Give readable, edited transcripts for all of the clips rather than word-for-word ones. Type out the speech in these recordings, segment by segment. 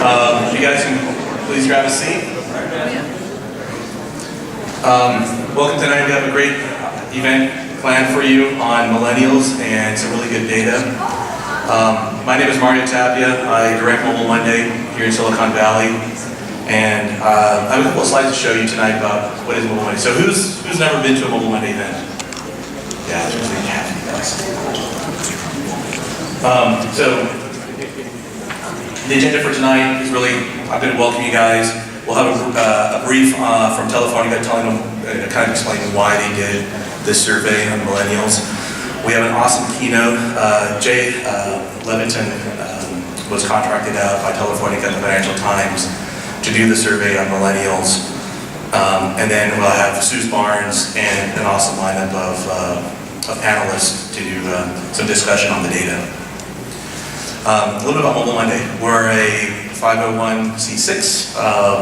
You guys can please grab a seat. Welcome tonight. We have a great event planned for you on millennials and some really good data. My name is Mario Tapia. I direct Mobile Monday here in Silicon Valley. And I have a couple of slides to show you tonight about what is Mobile Monday. So who's never been to a Mobile Monday event? Yeah, it's really happy guys. So the agenda for tonight is really, I'm going to welcome you guys. We'll have a brief from Telefonica telling them, kind of explaining why they did this survey on millennials. We have an awesome keynote. Leveton was contracted out by Telefonica and the Financial Times to do the survey on millennials. And then we'll have Suse and an awesome lineup of panelists to do some discussion on the data. A little bit about Mobile Monday. We're a 501c6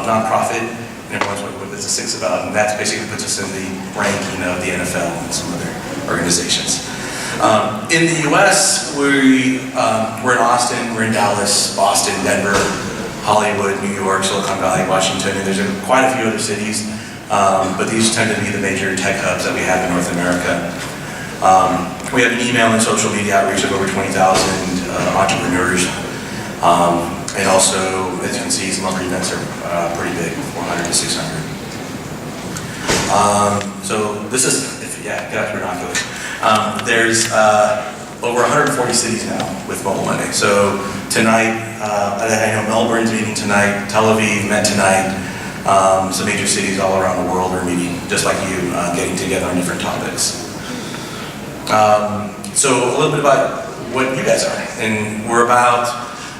nonprofit, and everyone's wondering what is the 6 about, and that basically puts us in the ranking of the NFL and some other organizations. In the US, we're in Austin, we're in Dallas, Boston, Denver, Hollywood, New York, Silicon Valley, Washington, and there's quite a few other cities, but these tend to be the major tech hubs that we have in North America. We have an email and social media outreach of over 20,000 entrepreneurs. And also, as you can see, some other events are pretty big, 400 to 600. So this is, get out your binoculars. There's over 140 cities now with Mobile Monday. So tonight, I know Melbourne's meeting tonight, Tel Aviv met tonight. Some major cities all around the world are meeting, just like you, getting together on different topics. So a little bit about what you guys are. And we're about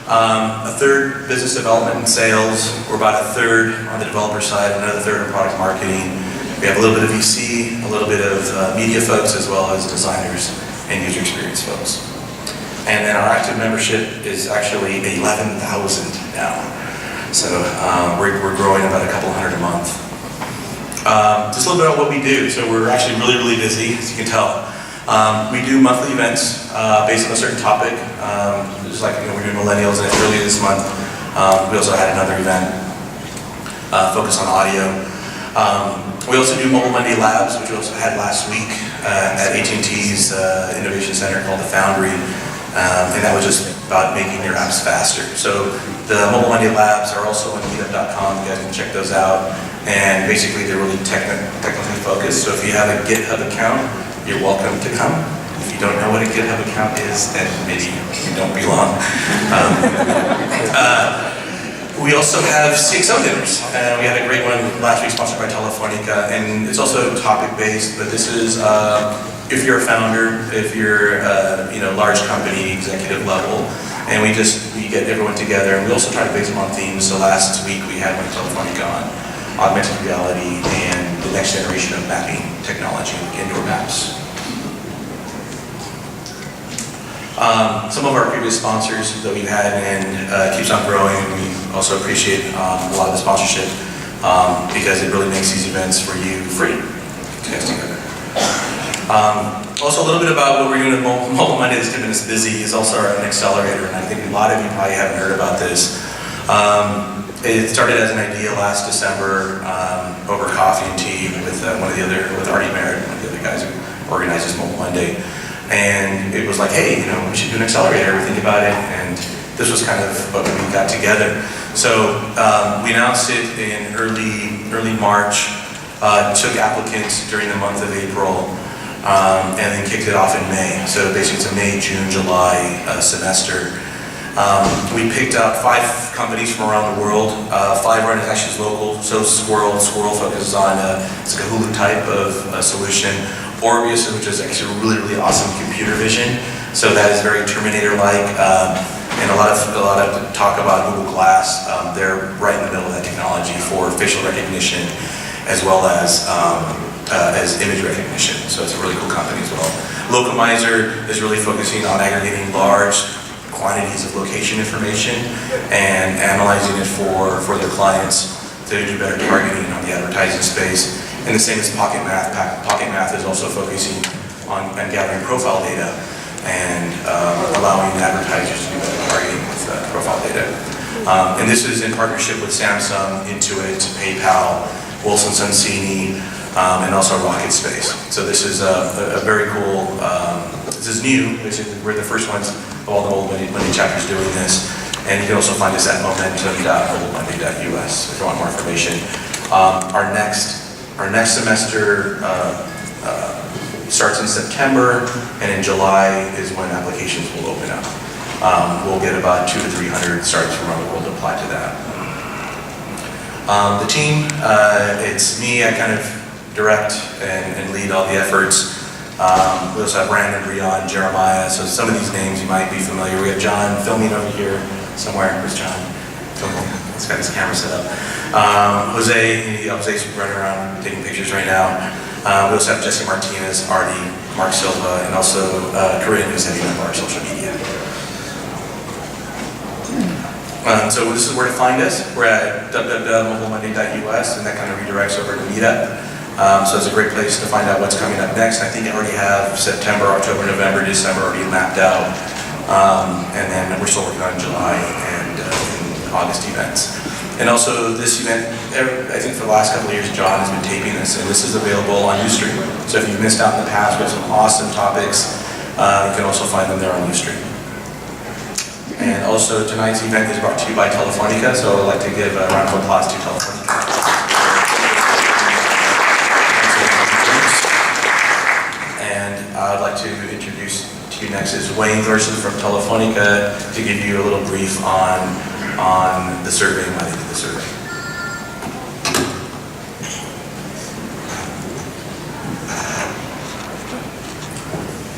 a third business development and sales. We're about a third on the developer side, another third in product marketing. We have a little bit of VC, a little bit of media folks, as well as designers and user experience folks. And then our active membership is actually 11,000 now. So we're growing about a couple hundred a month. Just a little bit about what we do. So we're actually really, really busy, as you can tell. We do monthly events based on a certain topic. Just like we're doing millennials, and it's earlier this month. We also had another event focused on audio. We also do Mobile Monday Labs, which we also had last week at AT&T's Innovation Center called the Foundry. And that was just about making your apps faster. So the Mobile Monday Labs are also on kiip.com. You guys can check those out. And basically, they're really technically focused. So if you have a GitHub account, you're welcome to come. If you don't know what a GitHub account is, then maybe you don't belong. We also have CXO dinners. We had a great one last week sponsored by Telefonica, and it's also topic-based, but this is if you're a founder, if you're large company, executive level, and we get everyone together, and we also try to base them on themes. So last week we had one Telefonica on augmented reality and the next generation of mapping technology, indoor maps. Some of our previous sponsors that we've had, and keeps on growing. We also appreciate a lot of the sponsorship because it really makes these events for you free to get together. Also, a little bit about what we're doing at Mobile Monday that's keeping us busy is also an accelerator, and I think a lot of you probably haven't heard about this. It started as an idea last December over coffee and tea with Artie Merritt, one of the other guys who organizes Mobile Monday. And it was like, hey, we should do an accelerator, we think about it, and this was kind of what we got together. So we announced it in early March, took applicants during the month of April, and then kicked it off in May. So basically it's a May, June, July semester. We picked up 5 companies from around the world. 5 are actually local, so Squirrel focuses on it's like a Hulu type of solution. Orbius, which is actually really, really awesome computer vision. So that is very Terminator-like, and a lot of talk about Google Glass. They're right in the middle of that technology for facial recognition, as well as image recognition. So it's a really cool company as well. Localizer is really focusing on aggregating large quantities of location information and analyzing it for their clients to do better targeting on the advertising space. And the same as Pocket Math. Pocket Math is also focusing on gathering profile data and allowing advertisers to do better targeting with profile data. And this is in partnership with Samsung, Intuit, PayPal, Wilson Sonsini, and also Rocket Space. So this is a very cool, this is new. We're the first ones of all the Mobile Monday chapters doing this. And you can also find us at momentum.mobilemonday.us if you want more information. Our next semester starts in September, and in July is when applications will open up. We'll get about 200 to 300 startups from around the world to apply to that. The team, it's me. I kind of direct and lead all the efforts. We also have Brandon, Brian, Jeremiah. So some of these names you might be familiar. We have John filming over here somewhere. Where's John? Filming. He's got his camera set up. Jose's running around taking pictures right now. We also have Jesse Martinez, Artie, Mark Silva, and also Corinne, who's heading up our social media. So this is where to find us. We're at www.mobilemonday.us, and that kind of redirects over to Meetup. So it's a great place to find out what's coming up next. I think I already have September, October, November, December already mapped out. And then we're still working on July and August events. And also this event, I think for the last couple of years, John has been taping this, and this is available on Ustream. So if you've missed out in the past, we have some awesome topics. You can also find them there on Ustream. And also tonight's event is brought to you by Telefonica, so I'd like to give a round of applause to Telefonica. And I'd like to introduce to you next is Wayne Thorsen from Telefonica to give you a little brief on the survey and why they did the survey.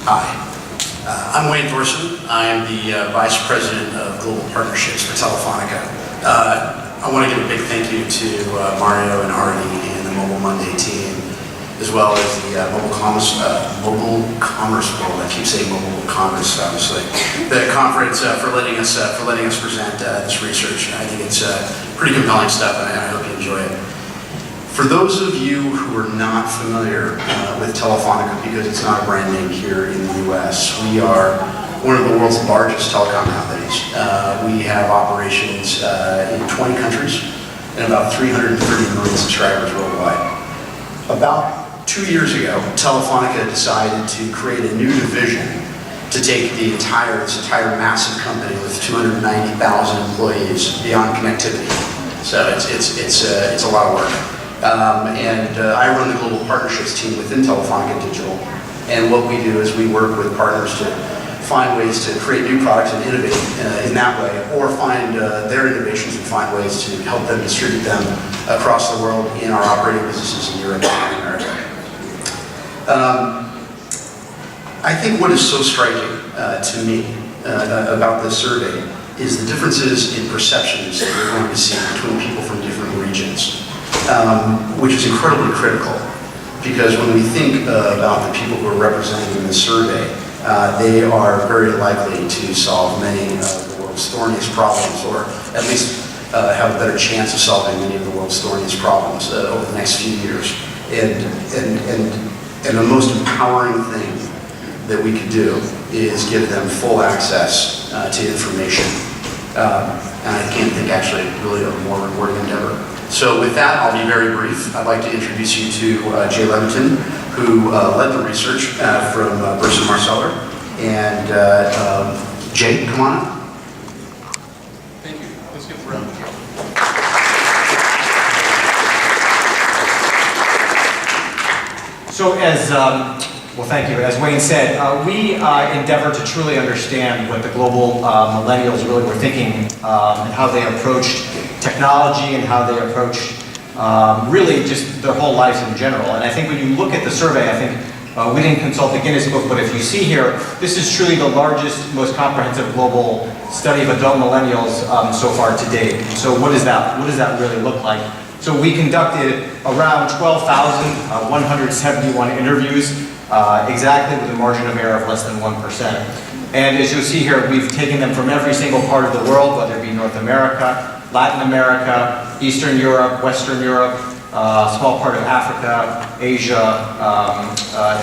Hi. I'm Wayne Thorsen. I'm the Vice President of Global Partnerships for Telefonica. I want to give a big thank you to Mario and Artie and the Mobile Monday team, as well as the Mobile Commerce World. I keep saying Mobile Congress, obviously. The conference for letting us present this research. I think it's pretty compelling stuff, and I hope you enjoy it. For those of you who are not familiar with Telefonica, because it's not a brand name here in the US, we are one of the world's largest telecom companies. We have operations in 20 countries and about 330 million subscribers worldwide. About 2 years ago, Telefonica decided to create a new division to take this entire massive company with 290,000 employees beyond connectivity. So it's a lot of work. I run the global partnerships team within Telefonica Digital, and what we do is we work with partners to find ways to create new products and innovate in that way, or find their innovations and find ways to help them distribute them across the world in our operating businesses in Europe and America. I think what is so striking to me about this survey is the differences in perceptions that we're going to see between people from different regions. Which is incredibly critical, because when we think about the people who are represented in the survey, they are very likely to solve many of the world's thorniest problems, or at least have a better chance of solving many of the world's thorniest problems over the next few years. And the most empowering thing that we could do is give them full access to information. And I can't think actually really of a more rewarding endeavor. So with that, I'll be very brief. I'd like to introduce you to Jay Leveton, who led the research from Burson Marsteller. And Jay, come on up. Thank you. Let's give a round of applause. So well, thank you. As Wayne said, we endeavor to truly understand what the global millennials really were thinking and how they approached technology and how they approached really just their whole lives in general. And I think when you look at the survey, I think we didn't consult the Guinness Book, but if you see here, this is truly the largest, most comprehensive global study of adult millennials so far to date. So what does that really look like? So we conducted around 12,171 interviews, exactly with a margin of error of less than 1%. And as you'll see here, we've taken them from every single part of the world, whether it be North America, Latin America, Eastern Europe, Western Europe, a small part of Africa, Asia,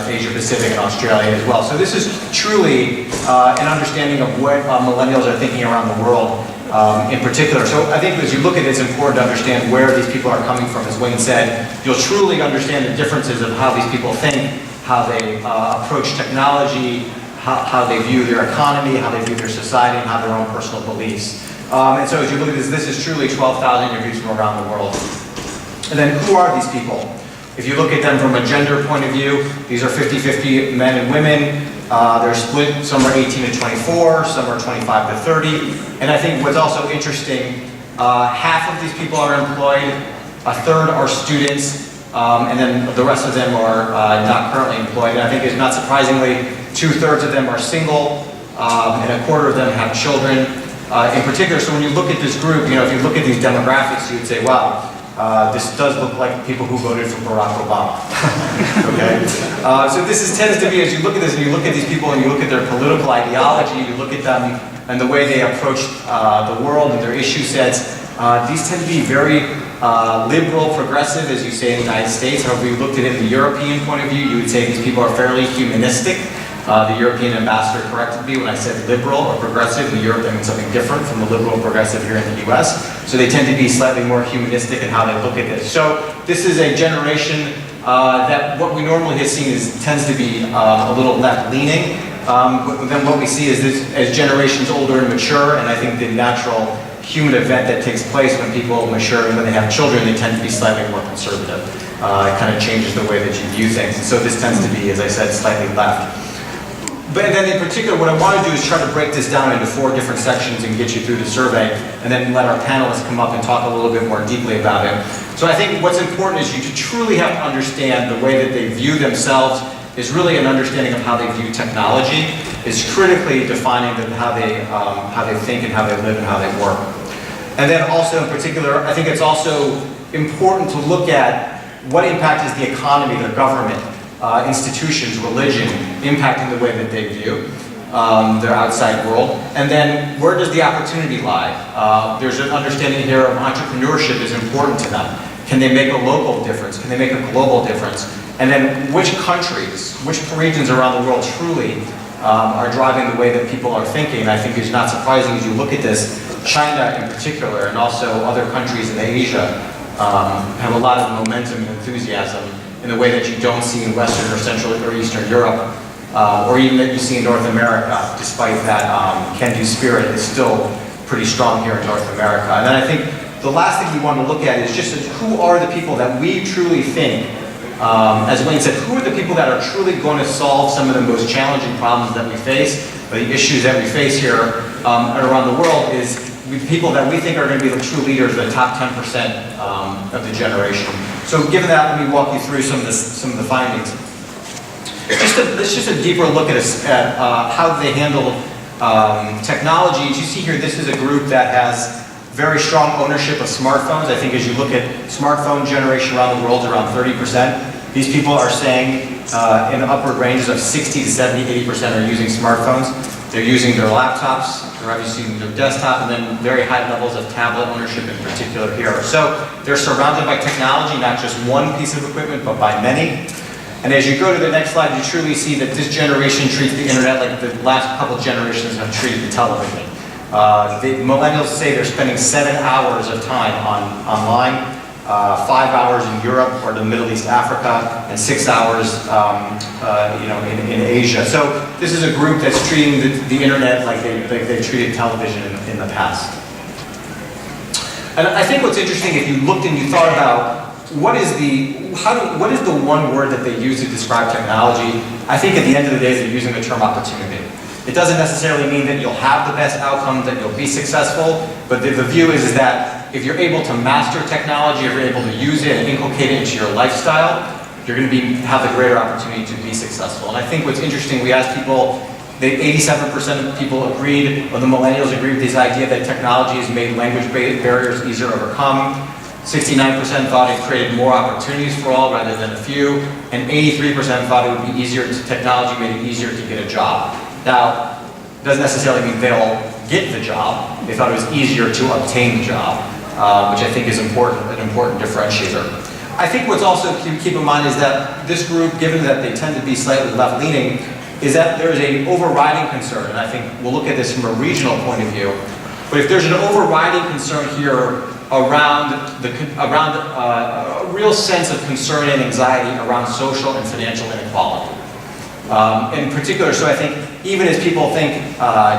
Asia Pacific, and Australia as well. So this is truly an understanding of what millennials are thinking around the world. in particular. So I think as you look at it, it's important to understand where these people are coming from. As Wayne said, you'll truly understand the differences of how these people think, how they approach technology, how they view their economy, how they view their society, and how their own personal beliefs. And so as you look at this is truly 12,000 interviews from around the world. And then who are these people? If you look at them from a gender point of view, these are 50-50 men and women. They're split, some are 18 to 24, some are 25 to 30. And I think what's also interesting, half of these people are employed, a third are students, and then the rest of them are not currently employed. And I think it's not surprisingly, 2/3 of them are single, and a quarter of them have children. In particular, so when you look at this group, if you look at these demographics, you would say, wow, this does look like people who voted for Barack Obama. Okay? So tends to be, as you look at this and you look at these people and you look at their political ideology, you look at them and the way they approach the world and their issue sets, these tend to be very liberal, progressive, as you say in the United States. However, if you looked at it in the European point of view, you would say these people are fairly humanistic. The European ambassador corrected me when I said liberal or progressive. In Europe, that means something different from the liberal and progressive here in the US. So they tend to be slightly more humanistic in how they look at this. So this is a generation that what we normally have seen tends to be a little left-leaning. But then what we see is this, as generations older and mature, and I think the natural human event that takes place when people mature and when they have children, they tend to be slightly more conservative. It kind of changes the way that you view things. And so this tends to be, as I said, slightly left. But then in particular, what I want to do is try to break this down into 4 different sections and get you through the survey, and then let our panelists come up and talk a little bit more deeply about it. So I think what's important is you to truly have to understand the way that they view themselves is really an understanding of how they view technology, is critically defining how they think and how they live and how they work. And then also in particular, I think it's also important to look at what impact is the economy, their government, institutions, religion, impacting the way that they view their outside world. And then where does the opportunity lie? There's an understanding here of entrepreneurship is important to them. Can they make a local difference? Can they make a global difference? And then which countries, which regions around the world truly are driving the way that people are thinking? And I think it's not surprising as you look at this, China in particular, and also other countries in Asia have a lot of momentum and enthusiasm in the way that you don't see in Western or Central or Eastern Europe, or even that you see in North America, despite that can-do spirit is still pretty strong here in North America. And then I think the last thing we want to look at is just who are the people that we truly think, as Wayne said, who are the people that are truly going to solve some of the most challenging problems that we face, or the issues that we face here around the world, is people that we think are going to be the true leaders, the top 10% of the generation. So given that, let me walk you through some of the findings. It's just a deeper look at how they handle technology. As you see here, this is a group that has very strong ownership of smartphones. I think as you look at smartphone generation around the world, around 30%. These people are saying in upward ranges of 60 to 70, 80% are using smartphones. They're using their laptops, they're obviously using their desktop, and then very high levels of tablet ownership in particular here. So they're surrounded by technology, not just one piece of equipment, but by many. And as you go to the next slide, you truly see that this generation treats the internet like the last couple generations have treated the television. The millennials say they're spending 7 hours of time online, 5 hours in Europe or the Middle East, Africa, and 6 hours in Asia. So this is a group that's treating the internet like they treated television in the past. And I think what's interesting, if you looked and you thought about what is the one word that they use to describe technology, I think at the end of the day they're using the term opportunity. It doesn't necessarily mean that you'll have the best outcomes, that you'll be successful, but the view is that if you're able to master technology, if you're able to use it and inculcate it into your lifestyle, you're going to have the greater opportunity to be successful. And I think what's interesting, we asked people, 87% of people agreed, or the millennials agreed with this idea that technology has made language barriers easier to overcome. 69% thought it created more opportunities for all rather than a few, and 83% thought it would be technology made it easier to get a job. Now, it doesn't necessarily mean they'll get the job. They thought it was easier to obtain the job, which I think is an important differentiator. I think what's also to keep in mind is that this group, given that they tend to be slightly left-leaning, is that there's an overriding concern, and I think we'll look at this from a regional point of view, But if there's an overriding concern here around a real sense of concern and anxiety around social and financial inequality. In particular, so I think even as people think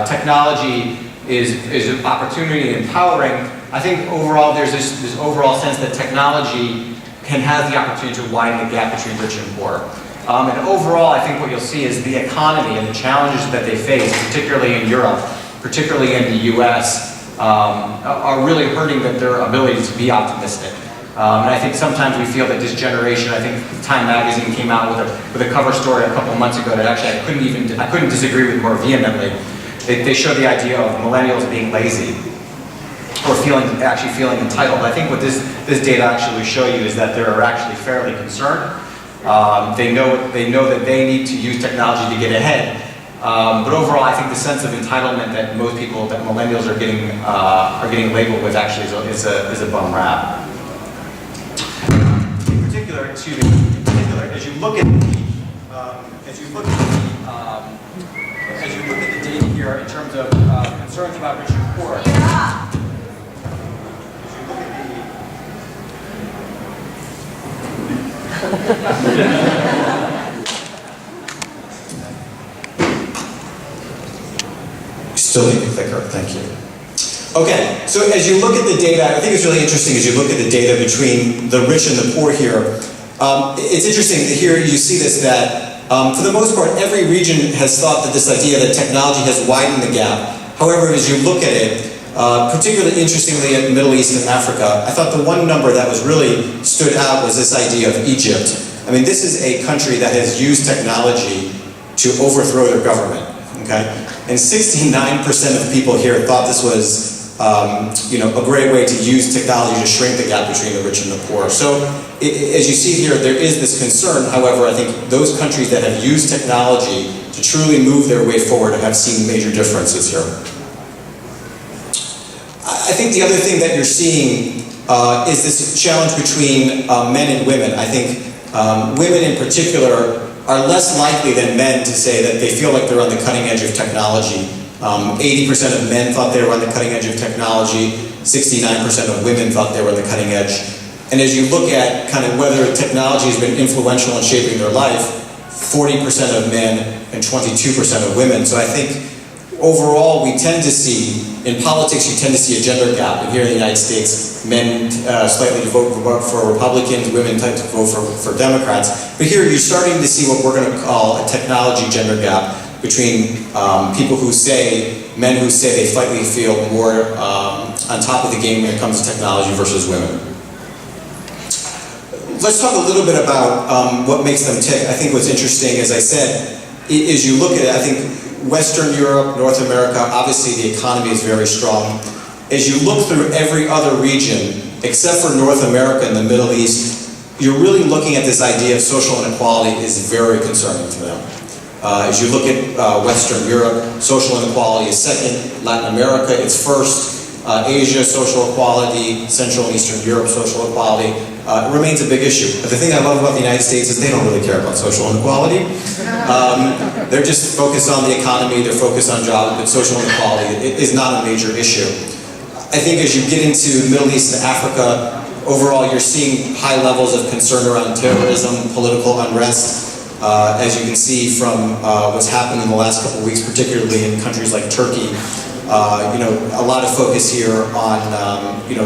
technology is an opportunity and empowering, I think overall there's this overall sense that technology can have the opportunity to widen the gap between rich and poor. And overall, I think what you'll see is the economy and the challenges that they face, particularly in Europe, particularly in the US, are really hurting their ability to be optimistic. And I think sometimes we feel that this generation, I think Time Magazine came out with a cover story a couple months ago that actually I couldn't disagree with more vehemently. They showed the idea of millennials being lazy or actually feeling entitled. I think what this data actually will show you is that they're actually fairly concerned. They know that they need to use technology to get ahead. But overall, I think the sense of entitlement that most people, that millennials are getting labeled with, actually is a bum rap. In particular, as you look at the data here in terms of concerns about rich and poor. Still need a clicker, thank you. Okay, so as you look at the data, I think it's really interesting as you look at the data between the rich and the poor here. It's interesting that here you see this, that for the most part, every region has thought that this idea that technology has widened the gap. However, as you look at it, particularly interestingly in the Middle East and Africa, I thought the one number that was really stood out was this idea of Egypt. I mean, this is a country that has used technology to overthrow their government, okay? And 69% of people here thought this was a great way to use technology to shrink the gap between the rich and the poor. So as you see here, there is this concern. However, I think those countries that have used technology to truly move their way forward have seen major differences here. I think the other thing that you're seeing is this challenge between men and women. I think women in particular are less likely than men to say that they feel like they're on the cutting edge of technology. 80% of men thought they were on the cutting edge of technology, 69% of women thought they were on the cutting edge. And as you look at kind of whether technology has been influential in shaping their life, 40% of men and 22% of women. So I think overall we tend to see, in politics you tend to see a gender gap. And here in the United States, men slightly vote for Republicans, women tend to vote for Democrats. But here you're starting to see what we're going to call a technology gender gap between people who say, men who say they slightly feel more on top of the game when it comes to technology versus women. Let's talk a little bit about what makes them tick. I think what's interesting, as I said, is you look at it, I think Western Europe, North America, obviously the economy is very strong. As you look through every other region, except for North America and the Middle East, you're really looking at this idea of social inequality is very concerning to them. As you look at Western Europe, social inequality is second. Latin America, it's first. Asia, social equality. Central and Eastern Europe, social equality. It remains a big issue. But the thing I love about the United States is they don't really care about social inequality. They're just focused on the economy, they're focused on jobs, but social inequality is not a major issue. I think as you get into the Middle East and Africa, overall you're seeing high levels of concern around terrorism, political unrest. As you can see from what's happened in the last couple of weeks, particularly in countries like Turkey, a lot of focus here on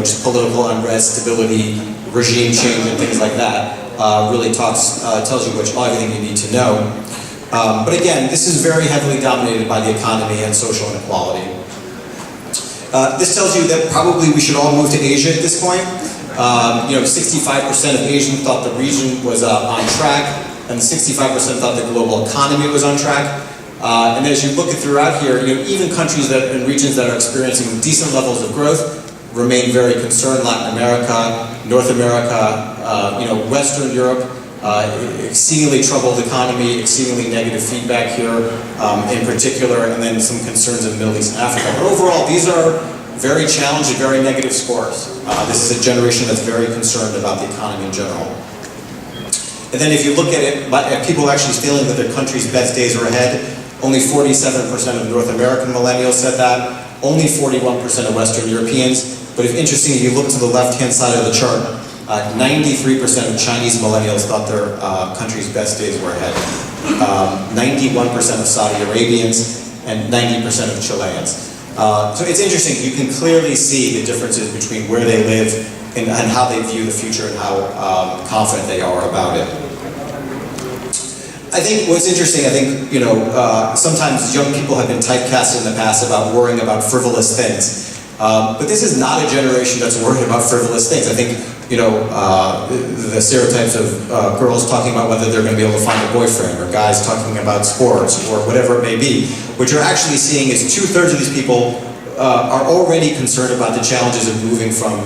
just political unrest, stability, regime change, and things like that. Really tells you everything you need to know. But again, this is very heavily dominated by the economy and social inequality. This tells you that probably we should all move to Asia at this point. 65% of Asians thought the region was on track, and 65% thought the global economy was on track. And as you look at throughout here, even countries and regions that are experiencing decent levels of growth remain very concerned. Latin America, North America, Western Europe, exceedingly troubled economy, exceedingly negative feedback here in particular, and then some concerns in the Middle East and Africa. But overall, these are very challenging, very negative scores. This is a generation that's very concerned about the economy in general. And then if you look at it, people actually feeling that their country's best days are ahead, only 47% of North American millennials said that. only 41% of Western Europeans. But if interesting, if you look to the left-hand side of the chart, 93% of Chinese millennials thought their country's best days were ahead. 91% of Saudi Arabians, and 90% of Chileans. So it's interesting, you can clearly see the differences between where they live and how they view the future and how confident they are about it. I think what's interesting, I think, you know, sometimes young people have been typecast in the past about worrying about frivolous things. But this is not a generation that's worried about frivolous things. I think, you know, the stereotypes of girls talking about whether they're going to be able to find a boyfriend, or guys talking about sports, or whatever it may be. What you're actually seeing is 2/3 of these people are already concerned about the challenges of moving from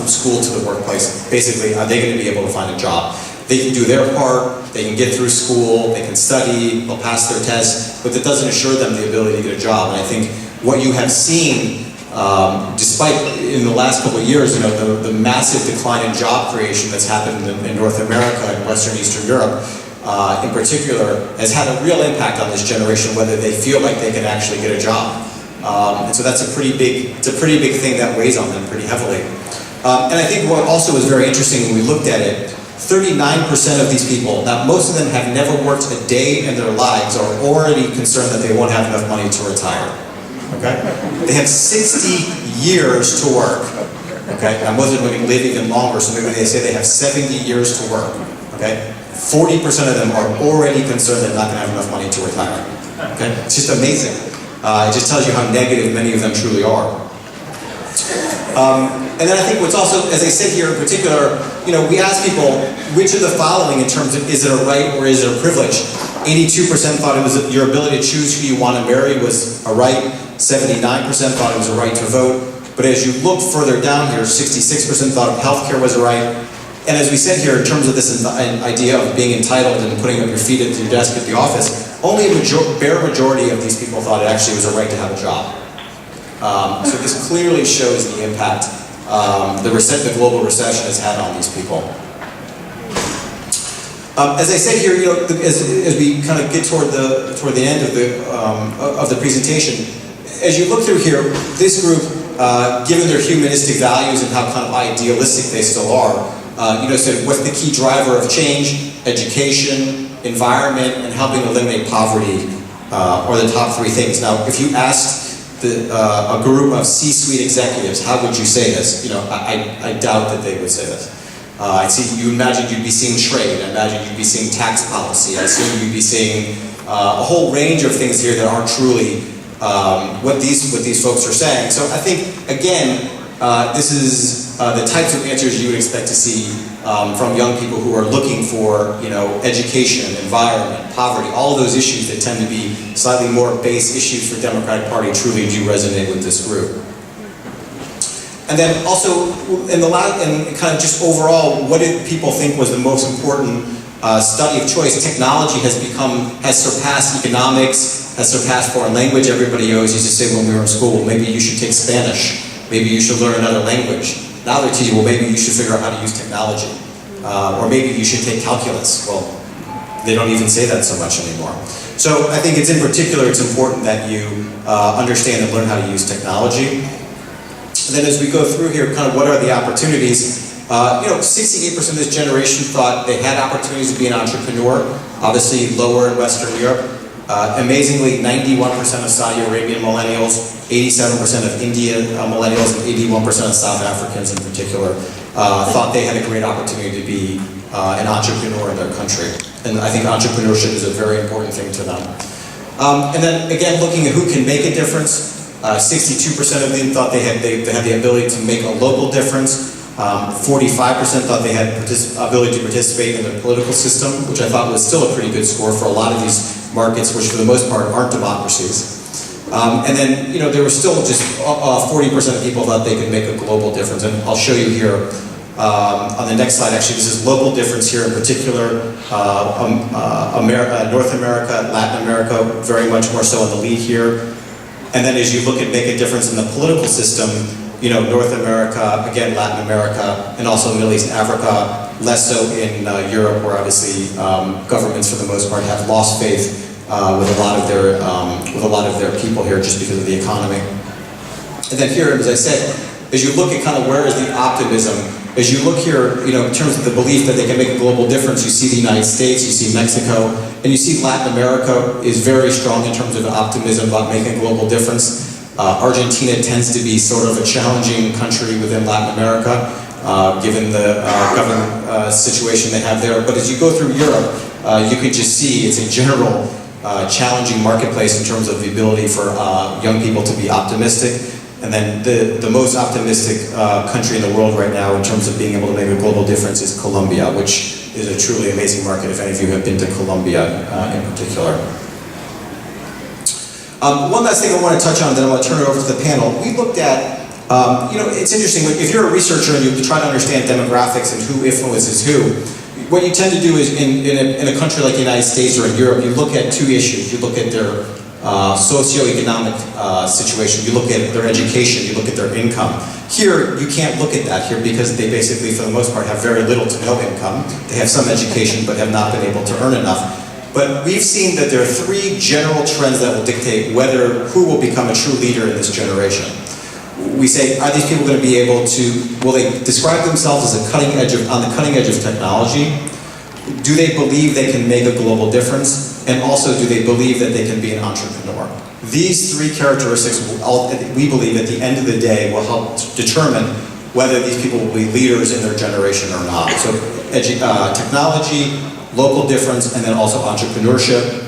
school to the workplace. Basically, are they going to be able to find a job? They can do their part, they can get through school, they can study, they'll pass their tests, but that doesn't assure them the ability to get a job. And I think what you have seen, despite in the last couple of years, you know, the massive decline in job creation that's happened in North America and Western Eastern Europe, in particular, has had a real impact on this generation, whether they feel like they can actually get a job. And so that's a pretty big thing that weighs on them pretty heavily. And I think what also was very interesting when we looked at it, 39% of these people, now most of them have never worked a day in their lives, are already concerned that they won't have enough money to retire. Okay? They have 60 years to work. Okay? Now most of them are going to live even longer, so maybe they say they have 70 years to work. Okay? 40% of them are already concerned they're not going to have enough money to retire. Okay? It's just amazing. It just tells you how negative many of them truly are. And then I think what's also, as I said here in particular, you know, we asked people, which of the following in terms of, is it a right or is it a privilege? 82% thought it was your ability to choose who you want to marry was a right. 79% thought it was a right to vote. But as you look further down here, 66% thought healthcare was a right. And as we said here, in terms of this idea of being entitled and putting up your feet at your desk at the office, only a bare majority of these people thought it actually was a right to have a job. So this clearly shows the impact the global recession has had on these people. As I said here, you know, as we kind of get toward the end of the presentation, as you look through here, this group, given their humanistic values and how kind of idealistic they still are, you know, said what's the key driver of change? Education, environment, and helping eliminate poverty are the top three things. Now, if you asked a group of C-suite executives, how would you say this? You know, I doubt that they would say this. You imagine you'd be seeing trade, I imagine you'd be seeing tax policy, I assume you'd be seeing a whole range of things here that aren't truly what these folks are saying. So I think, again, this is the types of answers you would expect to see from young people who are looking for, you know, education, environment, poverty, all of those issues that tend to be slightly more base issues for Democratic Party truly do resonate with this group. And then also, and kind of just overall, what did people think was the most important study of choice? Technology has surpassed economics, has surpassed foreign language. Everybody always used to say when we were in school, well, maybe you should take Spanish. Maybe you should learn another language. Now they're teaching, well, maybe you should figure out how to use technology. Or maybe you should take calculus. Well, they don't even say that so much anymore. So I think it's in particular, it's important that you understand and learn how to use technology. And then as we go through here, kind of what are the opportunities? You know, 68% of this generation thought they had opportunities to be an entrepreneur. Obviously lower in Western Europe. Amazingly, 91% of Saudi Arabian millennials, 87% of Indian millennials, and 81% of South Africans in particular thought they had a great opportunity to be an entrepreneur in their country. And I think entrepreneurship is a very important thing to them. And then again, looking at who can make a difference, 62% of them thought they had the ability to make a local difference. 45% thought they had ability to participate in the political system, which I thought was still a pretty good score for a lot of these markets, which for the most part aren't democracies. And then, you know, there were still just 40% of people thought they could make a global difference. And I'll show you here on the next slide, actually, this is local difference here in particular. North America, Latin America, very much more so in the lead here. And then as you look at make a difference in the political system, you know, North America, again, Latin America, and also Middle East and Africa, less so in Europe, where obviously governments for the most part have lost faith with a lot of their people here just because of the economy. And then here, as I said, as you look at kind of where is the optimism, as you look here, you know, in terms of the belief that they can make a global difference, you see the United States, you see Mexico, and you see Latin America is very strong in terms of optimism about making a global difference. Argentina tends to be sort of a challenging country within Latin America, given the government situation they have there. But as you go through Europe, you can just see it's a general challenging marketplace in terms of the ability for young people to be optimistic. And then the most optimistic country in the world right now in terms of being able to make a global difference is Colombia, which is a truly amazing market if any of you have been to Colombia in particular. One last thing I want to touch on, then I want to turn it over to the panel. We looked at, you know, it's interesting, if you're a researcher and you try to understand demographics and who influences who, what you tend to do is in a country like the United States or in Europe, you look at two issues. You look at their socioeconomic situation, you look at their education, you look at their income. Here, you can't look at that here because they basically, for the most part, have very little to no income. They have some education but have not been able to earn enough. But we've seen that there are three general trends that will dictate who will become a true leader in this generation. We say, are these people going to be able to, will they describe themselves as on the cutting edge of technology? Do they believe they can make a global difference? And also, do they believe that they can be an entrepreneur? These three characteristics, we believe, at the end of the day, will help determine whether these people will be leaders in their generation or not. So, technology, local difference, and then also entrepreneurship.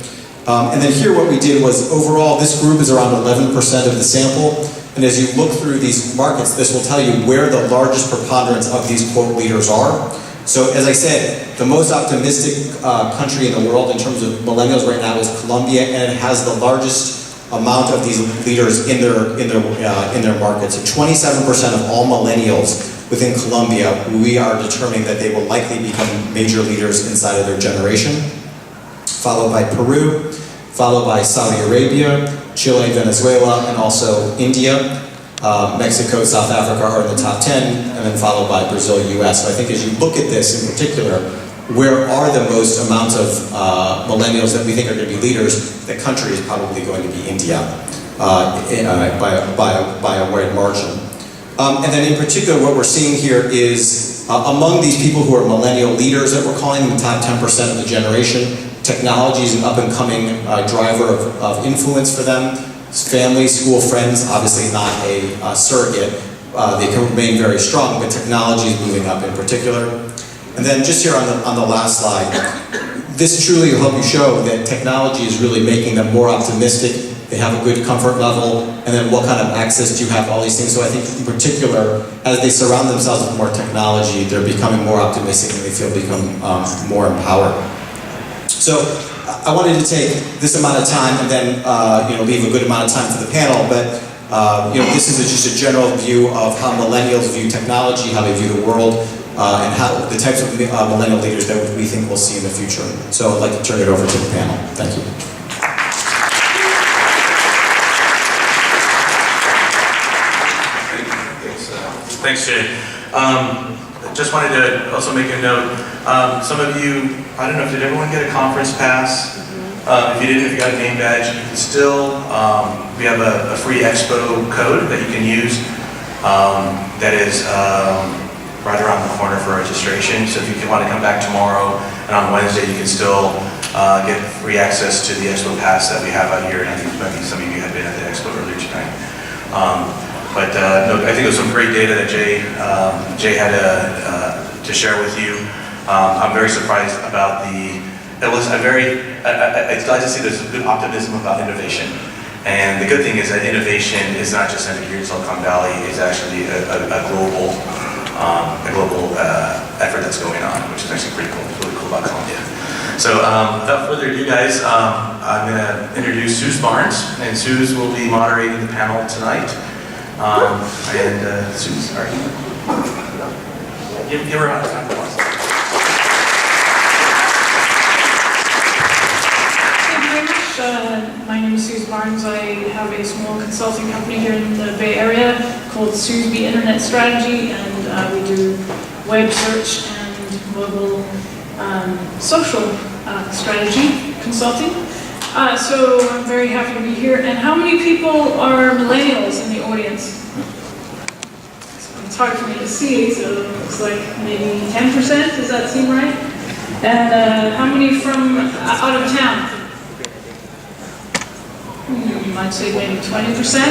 And then here what we did was, overall, this group is around 11% of the sample. And as you look through these markets, this will tell you where the largest preponderance of these quote leaders are. So as I said, the most optimistic country in the world in terms of millennials right now is Colombia, and it has the largest amount of these leaders in their market. So 27% of all millennials within Colombia, we are determining that they will likely become major leaders inside of their generation, followed by Peru, followed by Saudi Arabia, Chile, Venezuela, and also India. Mexico, South Africa are in the top 10, and then followed by Brazil, US. So I think as you look at this in particular, where are the most amounts of millennials that we think are going to be leaders, the country is probably going to be India by a wide margin. And then in particular, what we're seeing here is among these people who are millennial leaders that we're calling the top 10% of the generation, technology is an up-and-coming driver of influence for them. Family, school, friends, obviously not a surrogate. They can remain very strong, but technology is moving up in particular. And then just here on the last slide, this truly will help you show that technology is really making them more optimistic. They have a good comfort level, and then what kind of access do you have to all these things. So I think in particular, as they surround themselves with more technology, they're becoming more optimistic and they feel more empowered. So I wanted to take this amount of time and then leave a good amount of time for the panel, but this is just a general view of how millennials view technology, how they view the world, and how the types of millennial leaders that we think we'll see in the future. So I'd like to turn it over to the panel. Thank you. Thanks, Jay. Just wanted to also make a note. Some of you, I don't know, did everyone get a conference pass? If you didn't, if you got a name badge, you can still, we have a free expo code that you can use that is right around the corner for registration. So if you want to come back tomorrow and on Wednesday, you can still get free access to the expo pass that we have out here. And I think maybe some of you had been at the expo earlier tonight. No, I think it was some great data that Jay had to share with you. I'm very surprised about it's glad to see there's good optimism about innovation. And the good thing is that innovation is not just centered here in Silicon Valley, it's actually a global effort that's going on, which is actually pretty cool, really cool about Colombia. So without further ado, guys, I'm going to introduce Suse Barnes, and Suse will be moderating the panel tonight. Suse, are you? Give her a round of applause. Thank you very much. My name is Suse Barnes. I have a small consulting company here in the Bay Area called Susby Internet Strategy, and we do web search and mobile social strategy consulting. So I'm very happy to be here. And how many people are millennials in the audience? It's hard for me to see, so it looks like maybe 10%, does that seem right? And how many from out of town? You might say maybe 20%.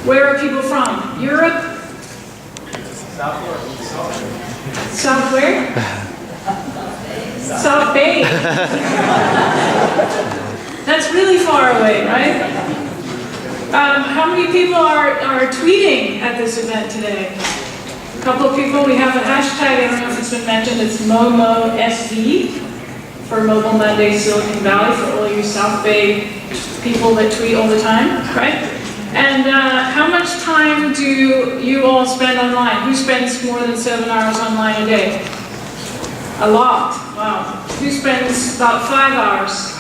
Where are people from? Europe? South where? South Bay. That's really far away, right? How many people are tweeting at this event today? A couple of people. We have a hashtag, I don't know if it's been mentioned, it's MoMoSD for Mobile Monday Silicon Valley, for all you South Bay people that tweet all the time, right? And how much time do you all spend online? Who spends more than 7 hours online a day? A lot, wow. Who spends about 5 hours?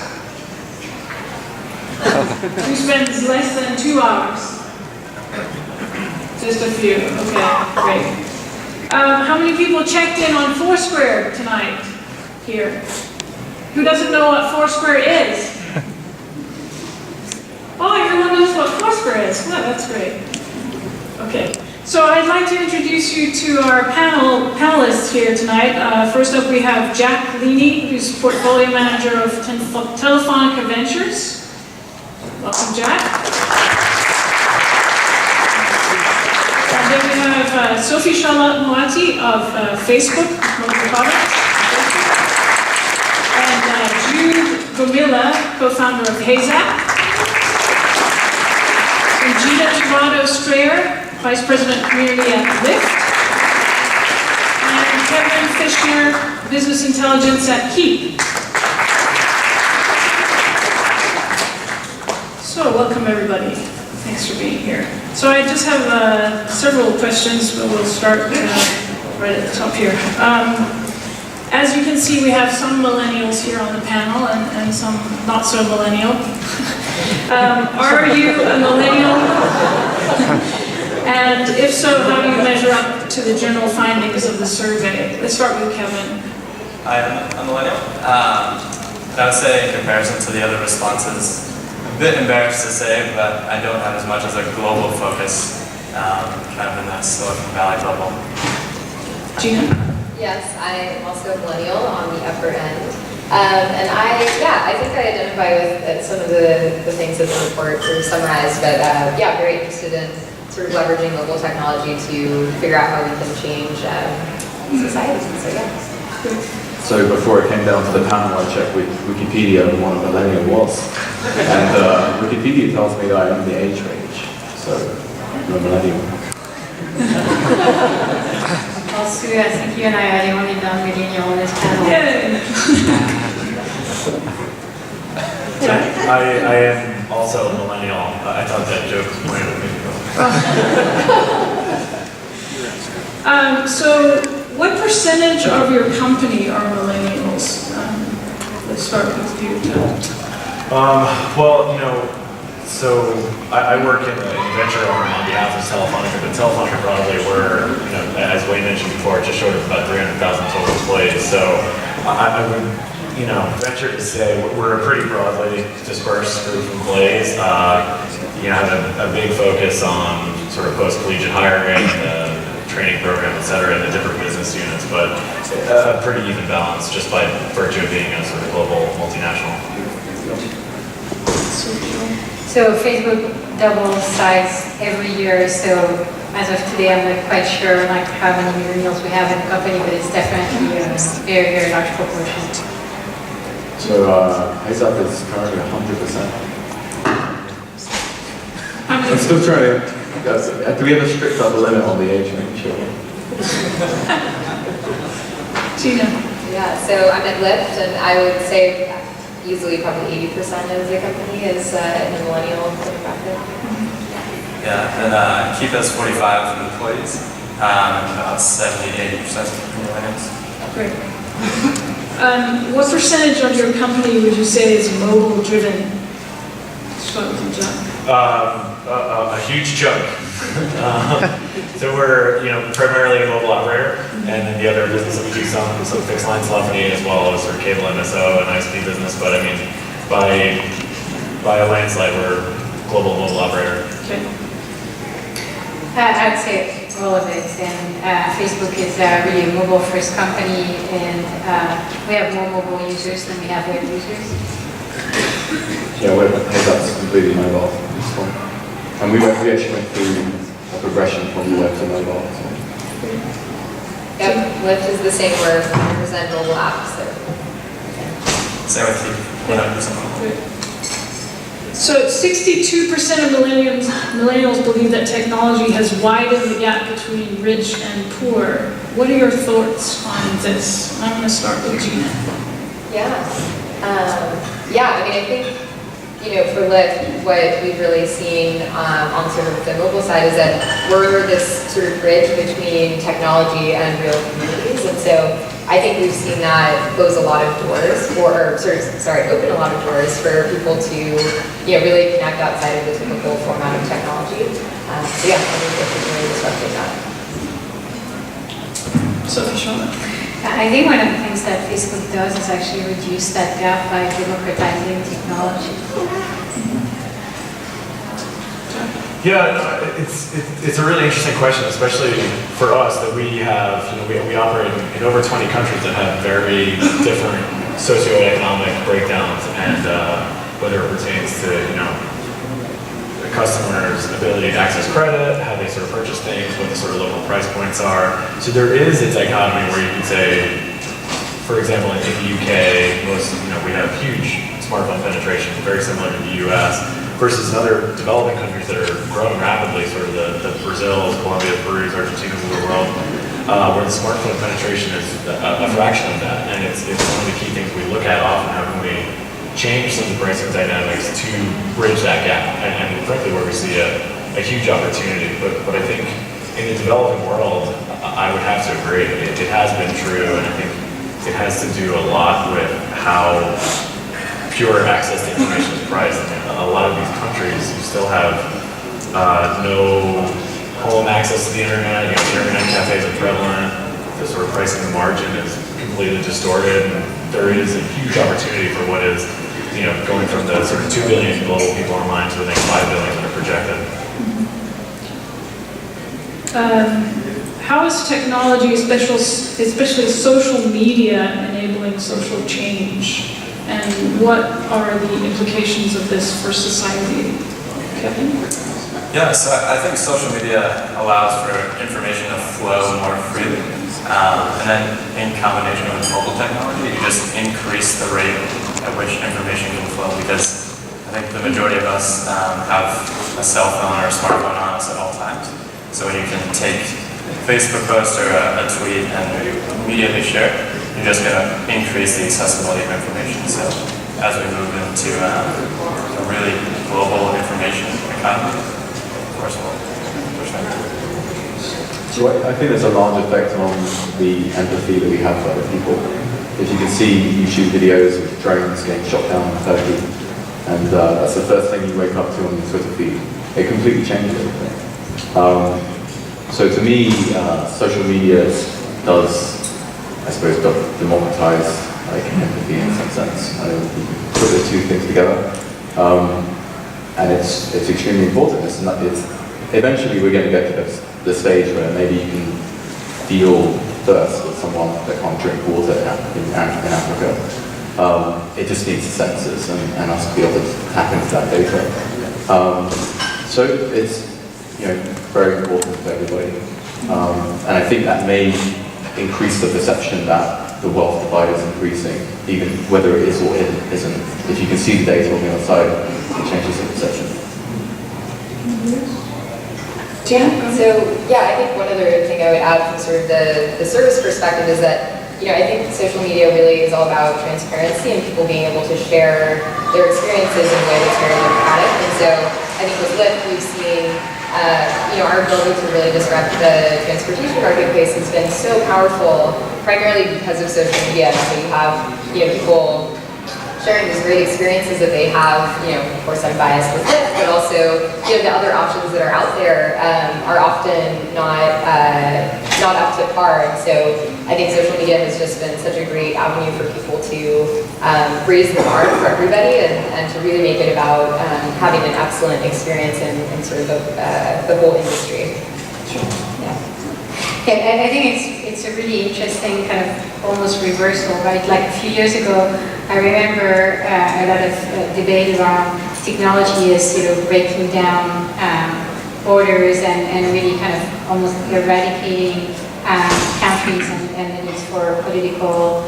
Who spends less than 2 hours? Just a few, okay, great. How many people checked in on Foursquare tonight here? Who doesn't know what Foursquare is? Oh, everyone knows what Foursquare is. Well, that's great. Okay, so I'd like to introduce you to our panelists here tonight. First up, we have Jack Leeney, who's Portfolio Manager of Telefonica Ventures. Welcome, Jack. And then we have Sophie Charlotte-Moati of Facebook, and Jude Gomila, co-founder of Heyzap. And Gina Tirado, Vice President Community at Lyft. And Kevin Fishner, Business Intelligence at Keep. So welcome everybody. Thanks for being here. So I just have several questions, but we'll start right at the top here. As you can see, we have some millennials here on the panel and some not so millennial. Are you a millennial? And if so, how do you measure up to the general findings of the survey? Let's start with Kevin. I am a millennial. I would say in comparison to the other responses, a bit embarrassed to say, but I don't have as much as a global focus, kind of in that Silicon Valley bubble. Gina? Yes, I am also a millennial on the upper end. And I think I identify with some of the things that the report sort of summarized, but very interested in sort of leveraging local technology to figure out how we can change society. So yeah. So before it came down to the panel, I checked with Wikipedia on what a millennial was. And Wikipedia tells me that I am the age range. So I'm a millennial. Well, Sue, I think you and I are the only non-millennial on this panel. I am also a millennial. I thought that joke pointed at me. So what percentage of your company are millennials? Let's start with you, Ted. Well, so I work in the venture arm on behalf of Telefonica, but Telefonica broadly, we're, as Wayne mentioned before, just short of about 300,000 total employees. So I would, venture to say we're a pretty broadly dispersed group of employees. Have a big focus on sort of post-collegiate hiring, training program, et cetera, in the different business units, but a pretty even balance just by virtue of being a sort of global multinational. So Facebook doubles size every year, so as of today I'm not quite sure how many millennials we have in the company, but it's definitely a very, very large proportion. So Heyzap is currently 100%. I'm still trying to, do we have a strict upper limit on the age range? Gina? Yeah, so I'm at Lyft, and I would say easily probably 80% of the company is in the millennial demographic. Yeah, and Keep has 45 employees, and about 70-80% millennials. Great. What percentage of your company would you say is mobile driven? Start with you, John. A huge chunk. So we're, primarily a mobile operator, and then the other business that we do some fixed line telephony as well as sort of cable MSO and ISP business. But I mean, by a landslide, we're a global mobile operator. Okay. I'd say all of it, and Facebook is really a mobile-first company, and we have more mobile users than we have web users. Yeah, Heyzap's completely mobile at this point. And we actually went through a progression from web to mobile. So. Yep, Lyft is the same, we're 100% mobile app, so. Same with you, 100%. So 62% of millennials believe that technology has widened the gap between rich and poor. What are your thoughts on this? I'm going to start with Gina. Yeah. I mean, I think, for Lyft, what we've really seen on sort of the mobile side is that we're this sort of bridge between technology and real communities. And so I think we've seen that close a lot of doors, open a lot of doors for people to, really connect outside of the typical format of technology. I think Lyft is really disrupting that. So, Fishner. I think one of the things that Facebook does is actually reduce that gap by democratizing technology. Yeah, it's a really interesting question, especially for us that we have, we operate in over 20 countries that have very different socioeconomic breakdowns, and whether it pertains to, the customer's ability to access credit, how they sort of purchase things, what the sort of local price points are. So there is a dichotomy where you can say, for example, in the UK, we have huge smartphone penetration, very similar to the US, versus in other developing countries that are growing rapidly, sort of the Brazils, Colombia, Perus, Argentinas of the world, where the smartphone penetration is a fraction of that. And it's one of the key things we look at often, how can we change some of the pricing dynamics to bridge that gap, and frankly where we see a huge opportunity. But I think in the developing world, I would have to agree, it has been true, and I think it has to do a lot with how pure access to information is priced. I mean, a lot of these countries, you still have no home access to the internet. The internet cafes are prevalent. The sort of pricing margin is completely distorted. And there is a huge opportunity for what is, going from the sort of 2 billion global people online to the next 5 billion that are projected. How is technology, especially social media, enabling social change? And what are the implications of this for society? Kevin? Yeah, so I think social media allows for information to flow more freely. And then in combination with mobile technology, you just increase the rate at which information can flow, because I think the majority of us have a cell phone or a smartphone on us at all times. So when you can take a Facebook post or a tweet and immediately share it, you're just going to increase the accessibility of information. So as we move into a really global information economy, of course we'll push that. So I think there's a large effect on the empathy that we have for other people. If you can see YouTube videos of drones getting shot down in Turkey, and that's the first thing you wake up to on your Twitter feed, it completely changes everything. So to me, social media does, I suppose, democratize empathy in some sense. I don't think you can put the two things together, and it's extremely important. Eventually we're going to get to the stage where maybe you can deal thirst with someone that can't drink water in Africa. It just needs the sensors and us to be able to tap into that data. So it's very important for everybody, and I think that may increase the perception that the wealth divide is increasing, even whether it is or it isn't. If you can see the data on the other side, it changes the perception. I think one other thing I would add from sort of the service perspective is that, I think social media really is all about transparency and people being able to share their experiences in a way that's very democratic. And so I think with Lyft, we've seen, our ability to really disrupt the transportation marketplace has been so powerful, primarily because of social media. So you have, people sharing these great experiences that they have. Of course I'm biased with Lyft, but also, the other options that are out there are often not not up to par. And so I think social media has just been such a great avenue for people to raise the bar for everybody and to really make it about having an excellent experience in sort of the whole industry. Yeah. Yeah, I think it's a really interesting kind of almost reversal, right? Like a few years ago, I remember a lot of debate around technology as, breaking down borders and really kind of almost eradicating countries and the need for political,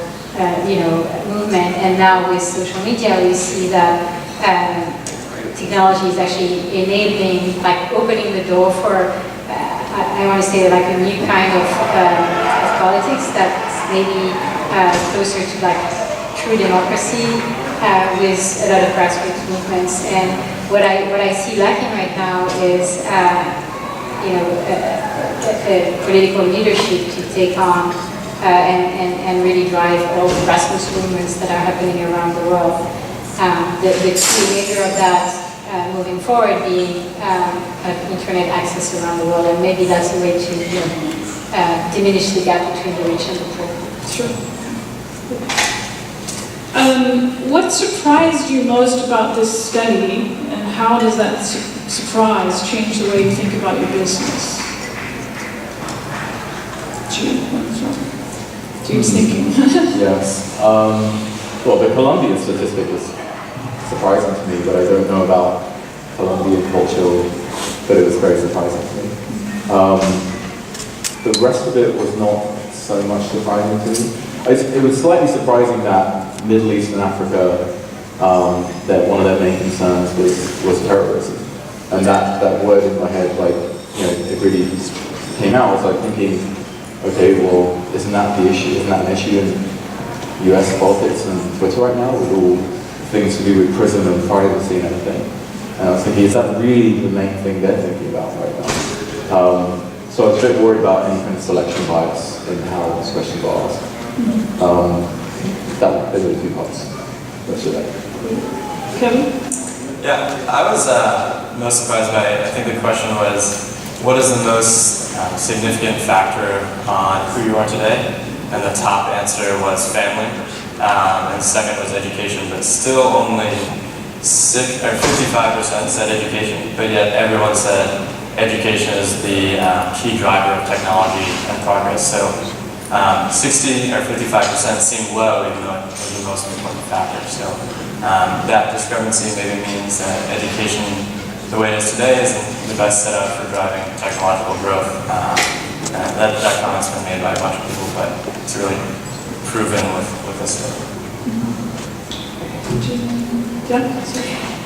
movement. And now with social media, we see that technology is actually enabling, like opening the door for I want to say like a new kind of politics that's maybe closer to like true democracy with a lot of grassroots movements. And what I see lacking right now is a political leadership to take on and really drive all the grassroots movements that are happening around the world. The key enabler of that moving forward being internet access around the world, and maybe that's a way to diminish the gap between the rich and the poor. Sure. What surprised you most about this study, and how does that surprise change the way you think about your business? Jude, what's wrong? Jude's thinking. Yes. Well, the Colombian statistic was surprising to me, but I don't know about Colombian culture, but it was very surprising to me. The rest of it was not so much surprising to me. It was slightly surprising that Middle East and Africa, that one of their main concerns was terrorism. And that word in my head, it really came out. I was thinking, okay, well, isn't that the issue? Isn't that an issue in US politics and Twitter right now, with all things to do with prison and privacy and everything? And I was thinking, is that really the main thing they're thinking about right now? So I was a bit worried about any kind of selection bias in how these questions are asked. Those are the two parts. That's it. Kevin? Yeah, I was most surprised by, I think the question was, what is the most significant factor on who you are today? And the top answer was family, and second was education, but still only 55% said education, but yet everyone said education is the key driver of technology and progress. So 60 or 55% seem low, even though it was the most important factor. So that discrepancy maybe means that education, the way it is today, isn't the best setup for driving technological growth. That comment's been made by a bunch of people, but it's really proven with this study.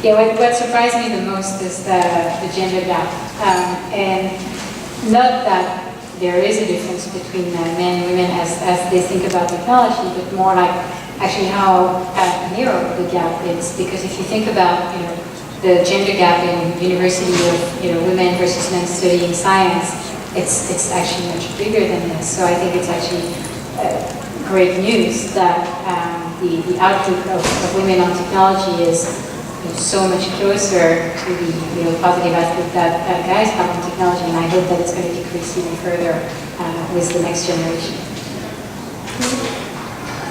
Yeah, what surprised me the most is the gender gap. And not that there is a difference between men and women as they think about technology, but more like actually how narrow the gap is. Because if you think about, the gender gap in university of, women versus men studying science, it's actually much bigger than this. So I think it's actually great news that the outlook of women on technology is so much closer to the positive outlook that guys have on technology, and I hope that it's going to decrease even further with the next generation.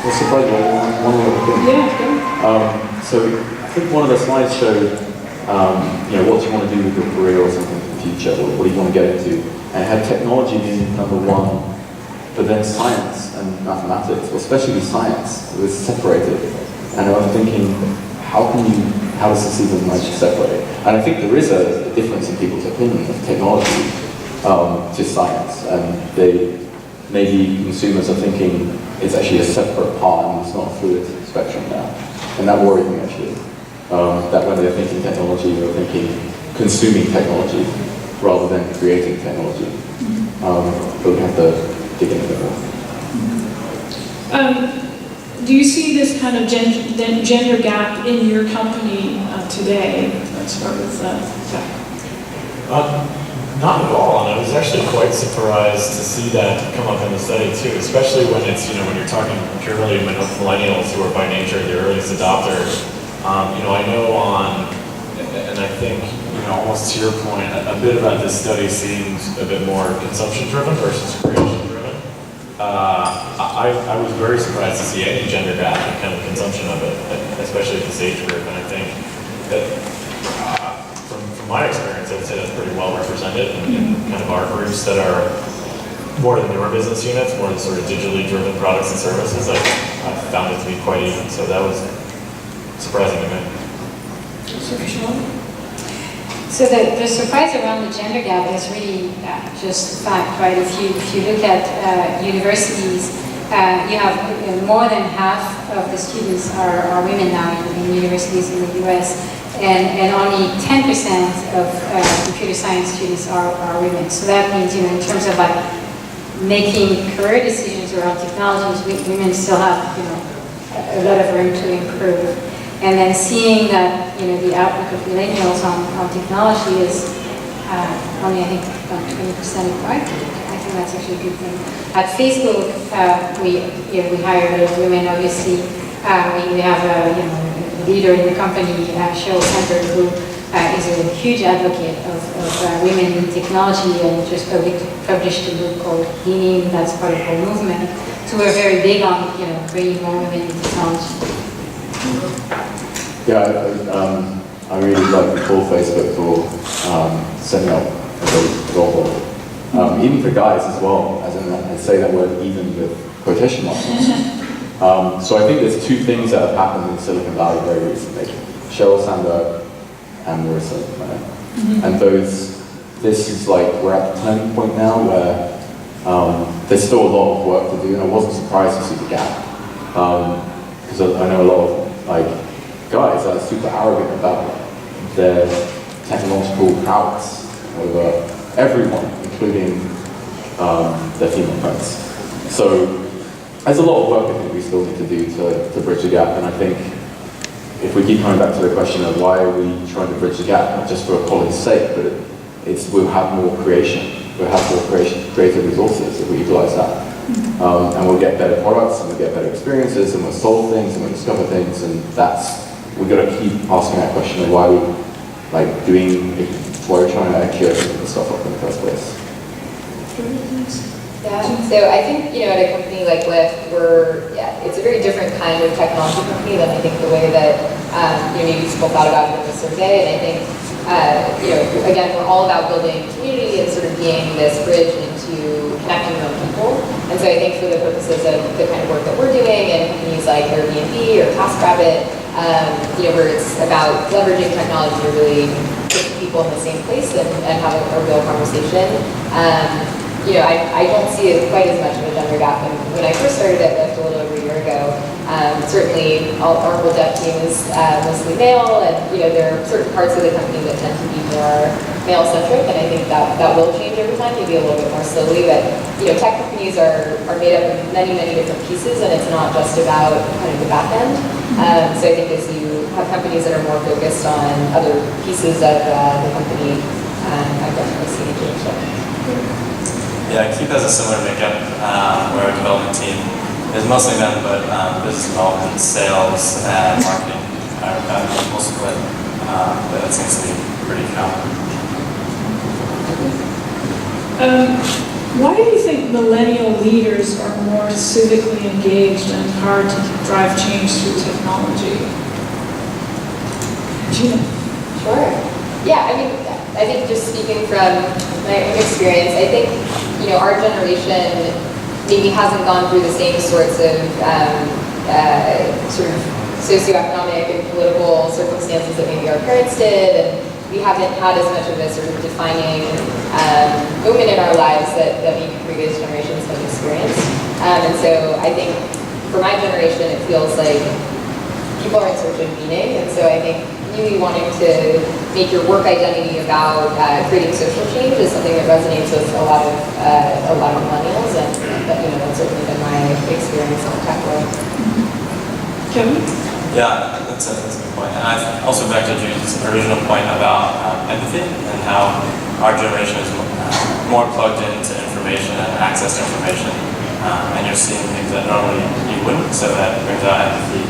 Well, surprised by one other thing. Yeah. So I think one of the slides showed, what do you want to do with your career or something in the future, or what do you want to get into? And it had technology being number one, but then science and mathematics, or especially science, was separated. And I was thinking, how does this even manage to separate? And I think there is a difference in people's opinion of technology to science, and maybe consumers are thinking it's actually a separate part and it's not a fluid spectrum now. And that worried me actually. That when they're thinking technology, they're thinking consuming technology rather than creating technology. But we have to dig in a bit more. Do you see this kind of gender gap in your company today? Let's start with Zach. Not at all, and I was actually quite surprised to see that come up in the study too, especially when it's, when you're talking purely millennials who are by nature the earliest adopters. I know and I think, almost to your point, a bit about this study seems a bit more consumption driven versus creation driven. I was very surprised to see any gender gap in kind of consumption of it, especially at this age group. And I think that from my experience, I would say that's pretty well represented in kind of our groups that are more the newer business units, more the sort of digitally driven products and services. I found it to be quite even. So that was surprising to me. So the surprise around the gender gap is really just a fact, right? If you look at universities, you have more than half of the students are women now in universities in the US, and only 10% of computer science students are women. So that means, in terms of like making career decisions around technologies, women still have, a lot of room to improve. And then seeing that, the outlook of millennials on technology is only, I think, about 20%, right? I think that's actually a good thing. At Facebook, we hire a lot of women, obviously. We have a leader in the company, Sheryl Sandberg, who is a huge advocate of women in technology and just published a book called Leeney, that's part of her movement. So we're very big on, bringing more women in technology. Yeah, I really like the call Facebook for setting up a very role model. Even for guys as well, as in I say that word even with quotation marks. So I think there's two things that have happened in Silicon Valley very recently. Sheryl Sandberg and Marissa, right? And this is like, we're at the turning point now where there's still a lot of work to do, and I wasn't surprised to see the gap. Because I know a lot of guys are super arrogant about their technological prowess over everyone, including their female friends. So there's a lot of work I think we still need to do to bridge the gap, and I think if we keep coming back to the question of why are we trying to bridge the gap, not just for equality's sake, but we'll have more creation, we'll have more creative resources if we utilize that. And we'll get better products, and we'll get better experiences, and we'll solve things, and we'll discover things, and we've got to keep asking that question of why we're trying to curate this stuff up in the first place. Yeah, so I think, at a company like Lyft, it's a very different kind of technology company than I think the way that, maybe people thought about it in the survey. And I think, again, we're all about building community and sort of being this bridge into connecting young people. And so I think for the purposes of the kind of work that we're doing in companies like Airbnb or TaskRabbit, where it's about leveraging technology to really put people in the same place and have a real conversation. I don't see it quite as much of a gender gap. And when I first started at Lyft a little over a year ago, certainly our whole dev team is mostly male, and there are certain parts of the company that tend to be more male-centric, and I think that will change over time, maybe a little bit more slowly. But tech companies are made up of many, many different pieces, and it's not just about kind of the back end. So I think as you have companies that are more focused on other pieces of the company, I've definitely seen a change there. Yeah, Keep has a similar makeup where our development team is mostly men, but business development, sales, and marketing are most of it. But that seems to be pretty common. Why do you think millennial leaders are more civically engaged and hard to drive change through technology? Gina? Sure. Yeah, I think just speaking from my own experience, I think, our generation maybe hasn't gone through the same sorts of sort of socioeconomic and political circumstances that maybe our parents did, and we haven't had as much of a sort of defining moment in our lives that maybe previous generations have experienced. And so I think for my generation, it feels like people are in search of meaning, and so I think really wanting to make your work identity about creating social change is something that resonates with a lot of millennials, and that's certainly been my experience in the tech world. Kevin? Yeah, that's a good point. And also back to Jude's original point about empathy and how our generation is more plugged into information and access to information, and you're seeing things that normally you wouldn't, so that brings out empathy.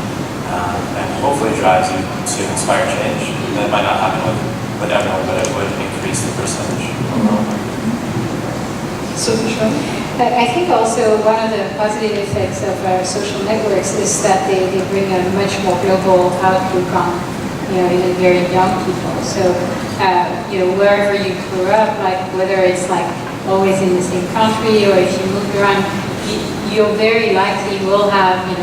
And hopefully drives you to inspire change. That might not happen with everyone, but it would increase the percentage overall. So, I think also one of the positive effects of social networks is that they bring a much more global outlook on, even very young people. So, wherever you grew up, like whether it's like always in the same country or if you move around, you're very likely will have, a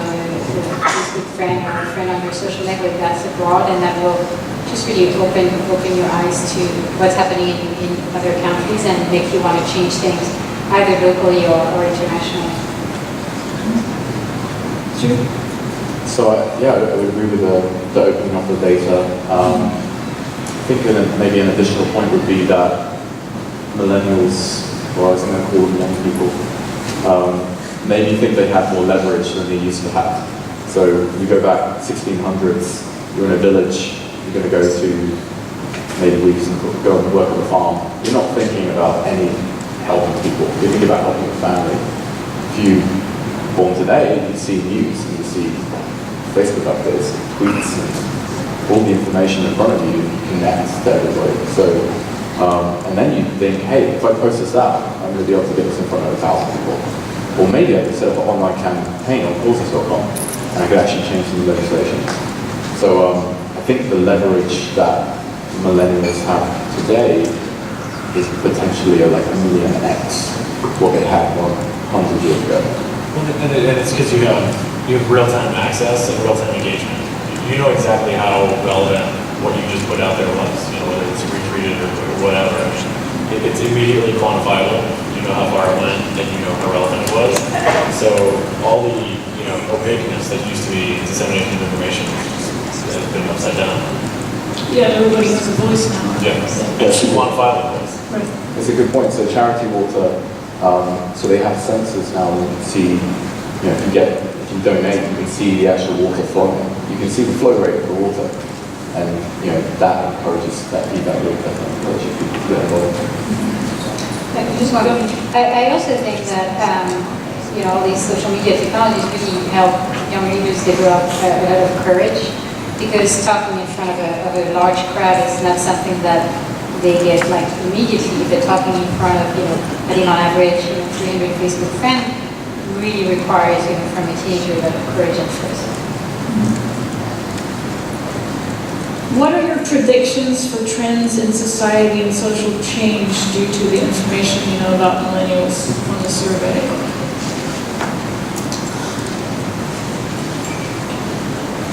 Facebook friend or a friend on your social network that's abroad, and that will just really open your eyes to what's happening in other countries and make you want to change things either locally or internationally. Jude? So I would agree with the opening up of data. I think maybe an additional point would be that millennials, or I was going to call them young people, maybe think they have more leverage than they used to have. So you go back 1600s, you're in a village, you're going to go to maybe go and work on a farm. You're not thinking about any helping people. You're thinking about helping your family. If you born today, you see news and you see Facebook updates, tweets, and all the information in front of you, you connect to everybody. So, and then you think, hey, if I post this out, I'm going to be able to get this in front of 1,000 people. Or maybe I could set up an online campaign on courses.com and I could actually change some legislation. So I think the leverage that millennials have today is potentially like 1,000,000x what they had 100 years ago. And it's because you have real-time access and real-time engagement. You know exactly how relevant what you just put out there was, whether it's retweeted or whatever. It's immediately quantifiable. You know how far it went, and you know how relevant it was. So all the opaqueness that used to be dissemination of information has been upside down. Yeah, everybody has a voice now. Yeah, it's quantifiable voice. Right. It's a good point. So charity water, so they have sensors now, and you can see, if you donate, you can see the actual water flowing. You can see the flow rate of the water, and that encourages that feedback loop. That encourages people to get involved. I also think that all these social media technologies really help young leaders develop a lot of courage, because talking in front of a large crowd is not something that they get like immediately, but talking in front of, I think on average, 300 Facebook friends really requires, from a teenager, a lot of courage at first. What are your predictions for trends in society and social change due to the information you know about millennials from the survey?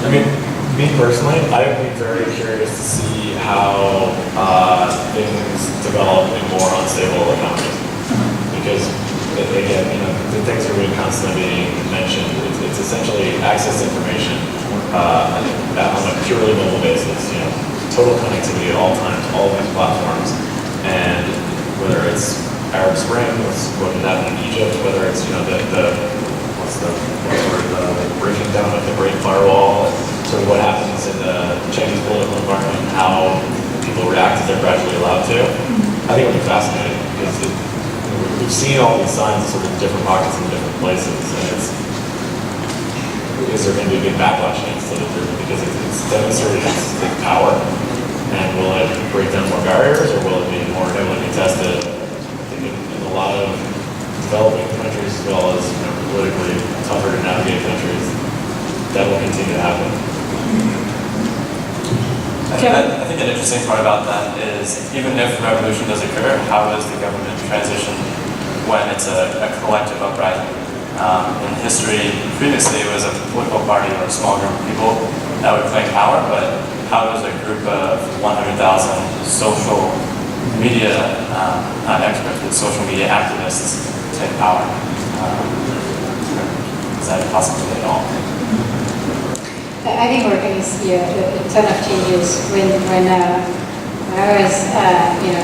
I mean, me personally, I would be very curious to see how things develop in more unstable economies. Because, again, the things are being constantly being mentioned. It's essentially access to information on a purely mobile basis. Total connectivity at all times, all of these platforms, and whether it's Arab Spring, what's going to happen in Egypt, whether it's the breaking down of the Great Firewall, sort of what happens in the Chinese political environment, how people react as they're gradually allowed to. I think it'll be fascinating because we've seen all these signs of sort of different pockets in different places, and is there going to be a big backlash against it? Because it's demonstrated its power, and will it break down more barriers, or will it be more heavily contested? I think in a lot of developing countries, as well as politically tougher to navigate countries, that will continue to happen. I think an interesting part about that is, even if revolution does occur, how does the government transition when it's a collective uprising? In history, previously it was a political party or a small group of people that would claim power, but how does a group of 100,000 social media, not experts, but social media activists take power? Is that a possibility at all? I think we're going to see a ton of changes. When I was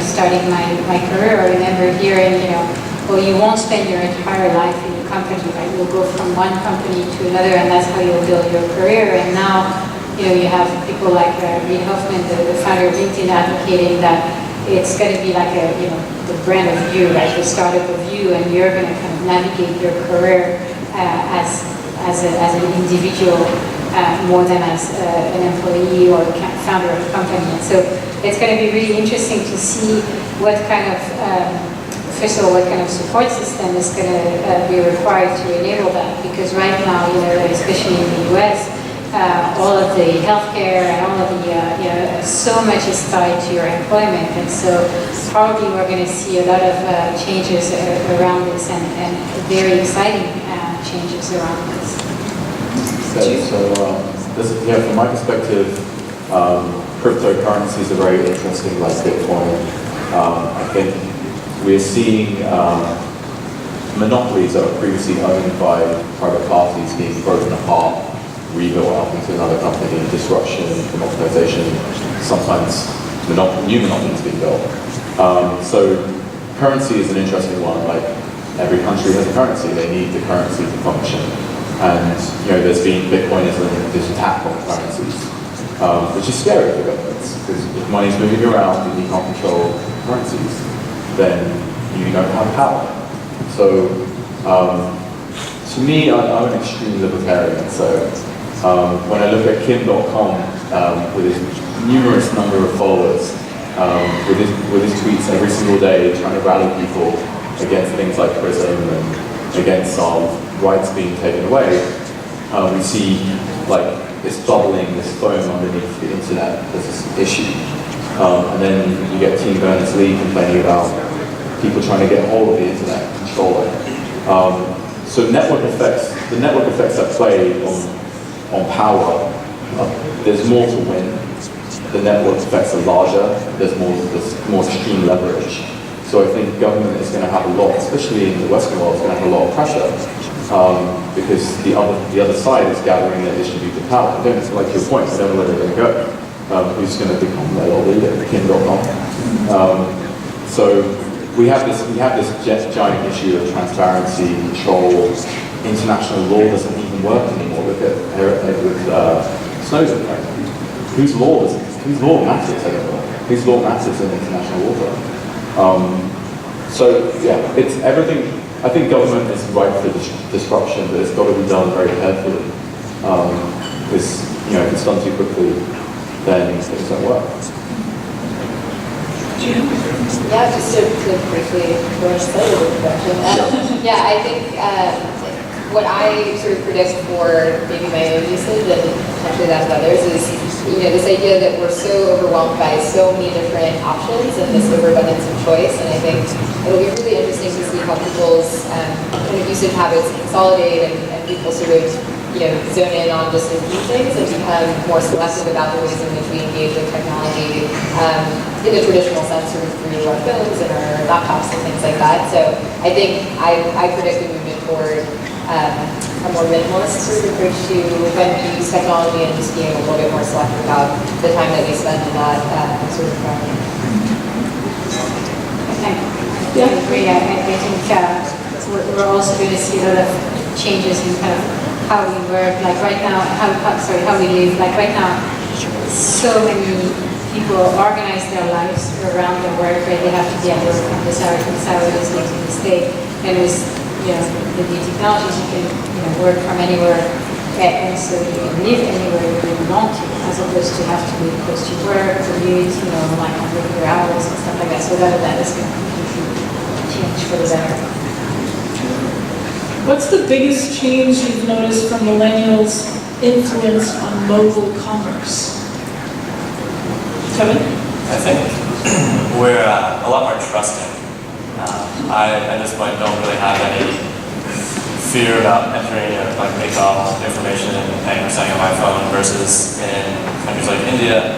starting my career, I remember hearing, well, you won't spend your entire life in a company, right? You'll go from one company to another, and that's how you'll build your career. And now, you have people like Reid Hoffman, the founder of LinkedIn, advocating that it's going to be like the brand of you, like the startup of you, and you're going to kind of navigate your career as an individual more than as an employee or founder of a company. And so it's going to be really interesting to see what kind of first of all, what kind of support system is going to be required to enable that? Because right now, especially in the US, all of the healthcare and all of the, so much is tied to your employment. And so probably we're going to see a lot of changes around this and very exciting changes around this. From my perspective, cryptocurrencies are very interesting, like Bitcoin. I think we're seeing monopolies that were previously owned by private parties being broken apart, rebuilt up into another company, disruption, democratization, sometimes new monopolies being built. So currency is an interesting one. Like every country has a currency, they need the currency to function. And there's been Bitcoin is this attack on currencies, which is scary for governments, because if money's moving around and you can't control currencies, then you don't have power. So to me, I'm an extreme libertarian. So when I look at Kim.com with his numerous number of followers, with his tweets every single day, trying to rally people against things like PRISM and against rights being taken away, we see like this bubbling, this foam underneath the internet as this issue. And then you get Tim Berners-Lee complaining about people trying to get hold of the internet and control it. So the network effects at play on power, there's more to win. The network effects are larger, there's more extreme leverage. So I think government is going to have a lot, especially in the Western world, is going to have a lot of pressure because the other side is gathering their distributed power. I don't like your point. I don't know where they're going to go. Who's going to become their leader? Kim.com. So we have this giant issue of transparency, control. International law doesn't even work anymore. Look at Snowden. Right? Whose law matters anymore? Whose law matters in international water? So yeah, it's everything. I think government is ripe for disruption, but it's got to be done very carefully. Because if it's done too quickly, then things don't work. Yeah, just to briefly finish the introduction. I think what I sort of predict for maybe my own usage and potentially that of others is, this idea that we're so overwhelmed by so many different options and this overabundance of choice. And I think it'll be really interesting to see how people's kind of usage habits consolidate and people sort of zone in on just a few things and become more selective about the ways in which we engage with technology in the traditional sense, sort of through our phones and our laptops and things like that. So I think I predict a movement toward a more minimalist sort of approach to when we use technology and just being a little bit more selective about the time that we spend in that sort of environment. I agree. I think we're also going to see a lot of changes in kind of how we work, like right now, how we live. Like right now, so many people organize their lives around their work, right? They have to be at work from this hour to this day. And with the new technologies, you can work from anywhere, and so you can live anywhere you really want to, as opposed to have to be close to work, commute, like on regular hours and stuff like that. So that is going to completely change for the better. What's the biggest change you've noticed from millennials' influence on mobile commerce? Kevin? I think we're a lot more trusting. I at this point don't really have any fear about entering like PayPal information and paying or something on my phone versus in countries like India,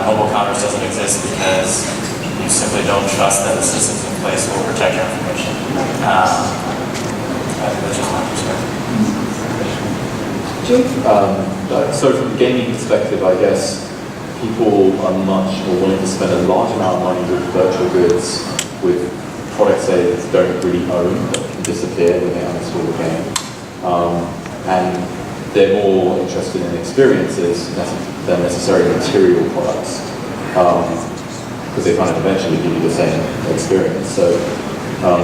mobile commerce doesn't exist because you simply don't trust that the systems in place will protect your information. I think that's just my perspective. So from the gaming perspective, I guess people are much more willing to spend a large amount of money with virtual goods, with products they don't really own that can disappear when they uninstall the game. And they're more interested in experiences than necessarily material products. Because they kind of eventually give you the same experience. So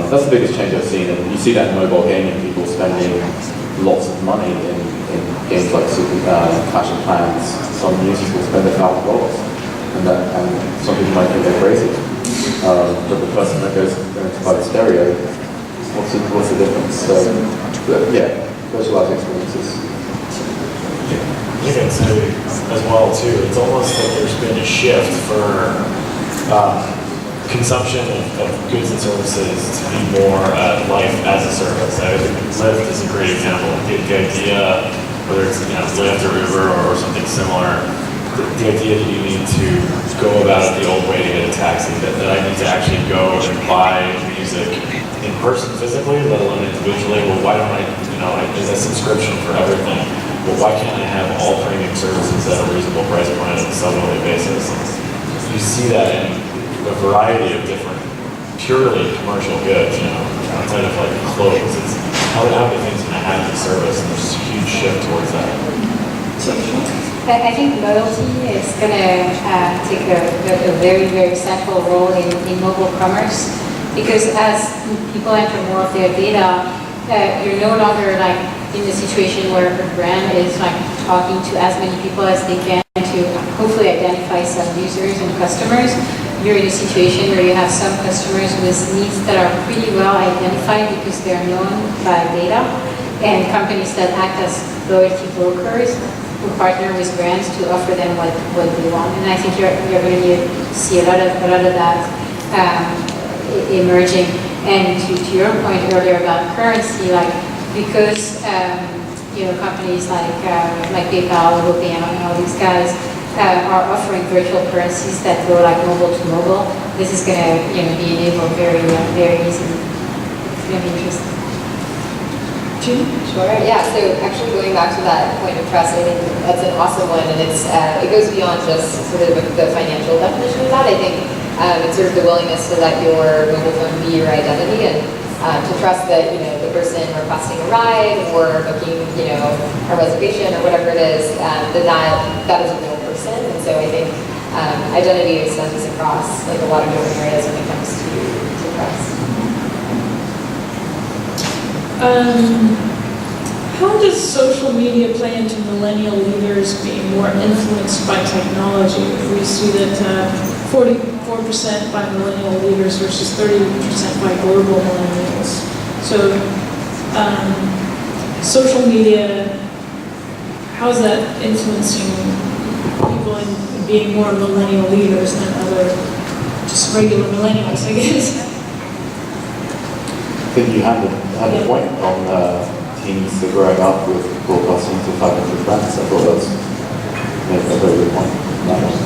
that's the biggest change I've seen. And you see that in mobile gaming, people spending lots of money in games like Clash of Clans. Some users will spend $1,000. And some people might think they're crazy. but the person that goes to buy the stereo, what's the difference? So, but yeah, virtualized experiences. You can say as well too, it's almost like there's been a shift for consumption of goods and services to be more life as a service. I think Lyft is a great example. The idea, whether it's Lyft or Uber or something similar, the idea that you need to go about it the old way to get a taxi, that I need to actually go and buy music in person physically, let alone individually. Well, why don't I, there's a subscription for everything. Well, why can't I have all premium services at a reasonable price point on a sub-monthly basis? You see that in a variety of different, purely commercial goods, outside of like clothes. It's how many things can I have in the service, and there's a huge shift towards that. I think loyalty is going to take a very, very central role in mobile commerce, because as people enter more of their data, you're no longer like in the situation where a brand is like talking to as many people as they can to hopefully identify some users and customers. You're in a situation where you have some customers with needs that are pretty well identified because they're known by data, and companies that act as loyalty brokers who partner with brands to offer them what they want. And I think you're going to see a lot of that emerging. And to your point earlier about currency, like because companies like PayPal, GoPay, and all these guys are offering virtual currencies that go like mobile to mobile, this is going to be enabled very very easily. It's going to be interesting. Jude? Sure. Yeah. So actually, going back to that point of trust, I think that's an awesome one, and it goes beyond just sort of the financial definition of that. I think it's sort of the willingness to let your mobile phone be your identity, and to trust that the person requesting a ride or booking a reservation or whatever it is, that is a real person. And so I think identity extends across like a lot of different areas when it comes to trust. How does social media play into millennial leaders being more influenced by technology? We see that 44% by millennial leaders versus 30% by global millennials. So, social media, how is that influencing people in being more millennial leaders than other just regular millennials, I guess? I think you had a point on teens that growing up with broadcasting to 500 friends. I thought that was a very good point.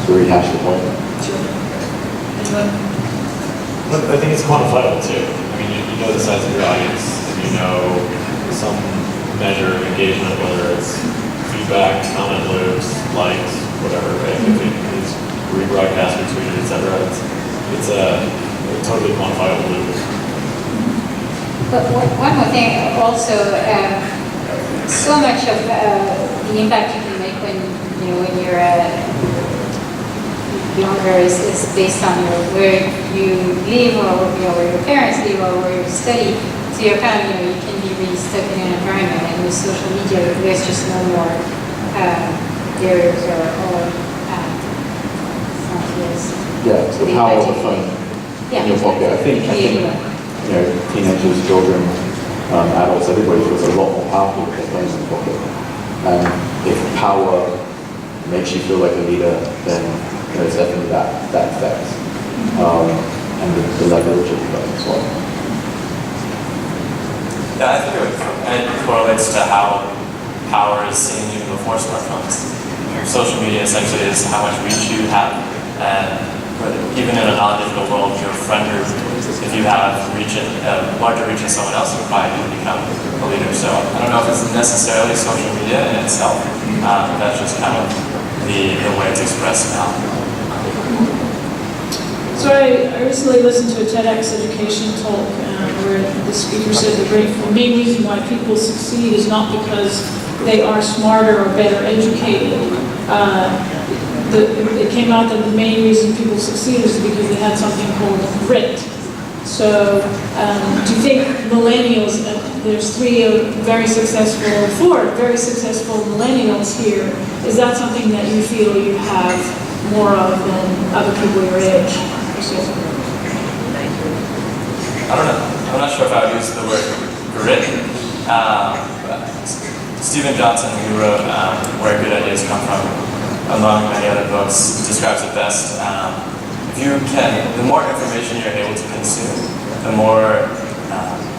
To rehash the point. I think it's quantifiable too. I mean, you know the size of your audience, and you know some measure of engagement, whether it's feedback, comment loops, likes, whatever, right? If it's rebroadcast, retweeted, etc. It's a totally quantifiable loop. But one more thing, also, so much of the impact you can make when you're younger is based on where you live or where your parents live or where you study. So you're kind of you can be really stuck in an environment, and with social media, there's just no more barriers or frontiers. Yeah, it's the power of the phone in your pocket. I think teenagers, children, adults, everybody feels a lot more powerful with their phones in the pocket. And if power makes you feel like a leader, then it's definitely that effect. And the leverage of the phone as well. Yeah, I think it correlates to how power is seen even before smartphones. Social media essentially is how much reach you have, and even in a non-digital world, your friend group, if you have a larger reach than someone else, you're probably going to become a leader. So I don't know if it's necessarily social media in itself, but that's just kind of the way it's expressed now. So I recently listened to a TEDx education talk where the speaker said the main reason why people succeed is not because they are smarter or better educated. It came out that the main reason people succeed is because they had something called grit. So do you think millennials, there's four very successful millennials here, is that something that you feel you have more of than other people your age? I don't know, I'm not sure if I would use the word grit. But Stephen Johnson, who wrote Where Good Ideas Come From, among many other books, describes it best. The more information you're able to consume, the more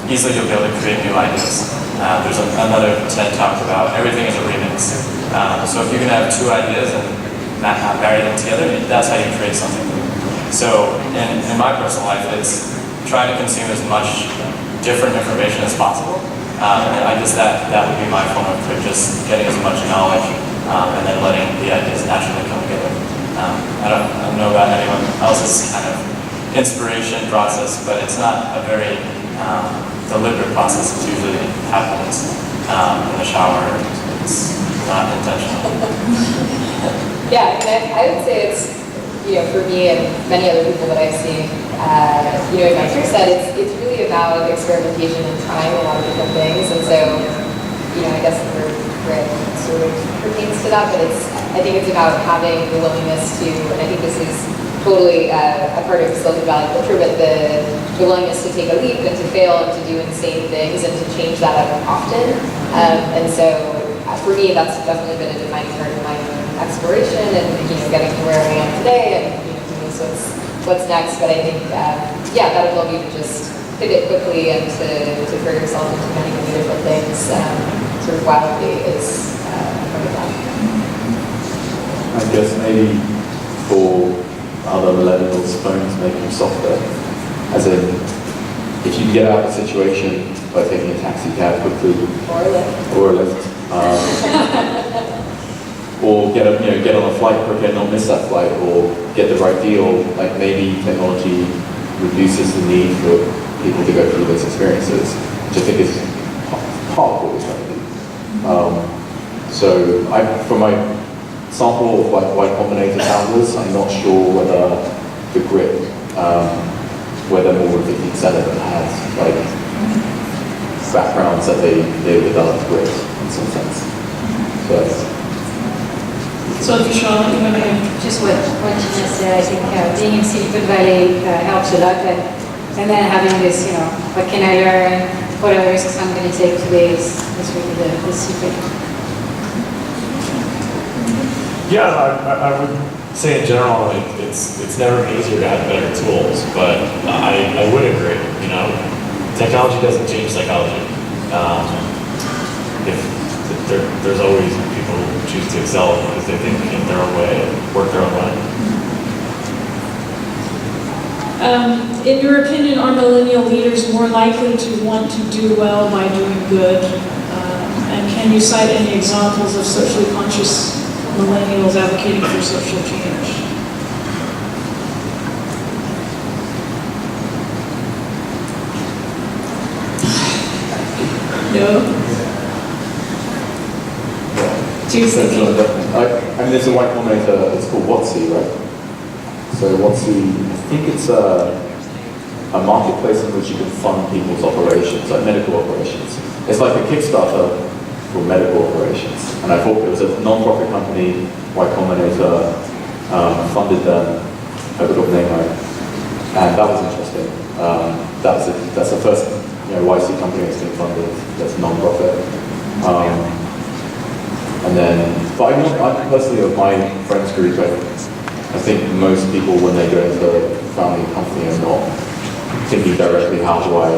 easily you'll be able to create new ideas. There's another TED talk about everything is a remix. So if you can have two ideas and marry them together, that's how you create something new. So in my personal life, it's trying to consume as much different information as possible. And I guess that would be my form of grit, just getting as much knowledge and then letting the ideas naturally come together. I don't know about anyone else's kind of inspiration process, but it's not a very deliberate process. It usually happens in the shower. It's not intentional. Yeah, and I would say it's, for me and many other people that I've seen, in my career set, it's really about experimentation and trying a lot of different things. And so, I guess the word grit sort of pertains to that, but I think it's about having the willingness to, and I think this is totally a part of Silicon Valley culture, but the willingness to take a leap and to fail and to do insane things and to change that up often. And so for me, that's definitely been a defining part of my own exploration and getting to where I am today and doing what's next. But I think that ability to just pivot quickly and to throw yourself into many different things sort of wildly is part of that. I guess maybe for other millennials, phones make them softer. As in, if you get out of a situation by taking a taxi cab quickly, or a Lyft, or get on a flight quicker and not miss that flight, or get the right deal, like maybe technology reduces the need for people to go through those experiences, which I think is part of what we're trying to do. So for my sample of like Y Combinator founders, I'm not sure whether the grit, whether more than 50% of them had like backgrounds that they developed grit in some sense. So Fishner, you want to just what Gina said, I think being in Silicon Valley helps a lot, and then having this, what can I learn, what are the risks I'm going to take today is really the secret. Yeah, I would say in general, it's never been easier to have better tools, but I would agree, technology doesn't change psychology. There's always people who choose to excel because they think in their own way and work their own way. in your opinion, are millennial leaders more likely to want to do well by doing good? And can you cite any examples of socially conscious millennials advocating for social change? No? Do you think? I mean, there's a white combinator, it's called WotC, right? So WotC, I think it's a marketplace in which you can fund people's operations, like medical operations. It's like a Kickstarter for medical operations. And I thought it was a non-profit company, Y Combinator, funded them, I got the name right. And that was interesting. That's the first YC company that's been funded that's non-profit. And then, but I personally, of my friends group, I think most people, when they go into a family company, are not thinking directly, how do I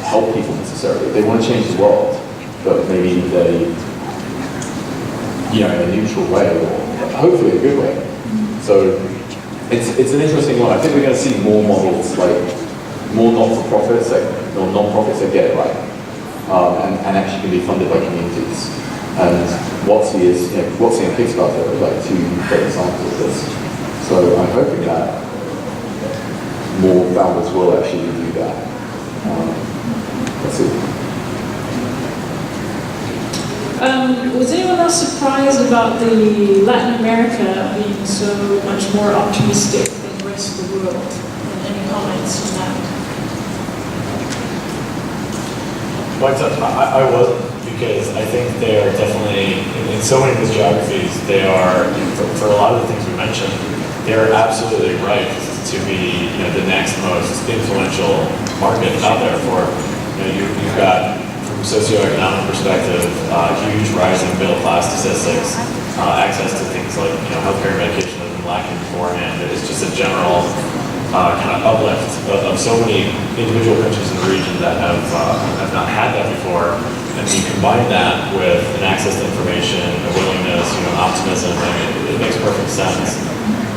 help people necessarily? They want to change the world, but maybe they, in a neutral way, or hopefully a good way. So it's an interesting one. I think we're going to see more models, like more not-for-profits, or non-profits that get it right, and actually can be funded by communities. And WotC is, WotC and Kickstarter are like two great examples of this. So I'm hoping that more founders will actually do that. Let's see. Was anyone else surprised about the Latin America being so much more optimistic than the rest of the world? Any comments on that? I wasn't, because I think they are definitely, in so many of these geographies, they are, for a lot of the things we mentioned, they are absolutely right. It's to be, the next most influential market out there for, you've got, from a socioeconomic perspective, huge rising middle class statistics, access to things like, healthcare and medication that have been lacking beforehand. It's just a general kind of uplift of so many individual countries in the region that have not had that before. And you combine that with an access to information, a willingness, optimism, it makes perfect sense.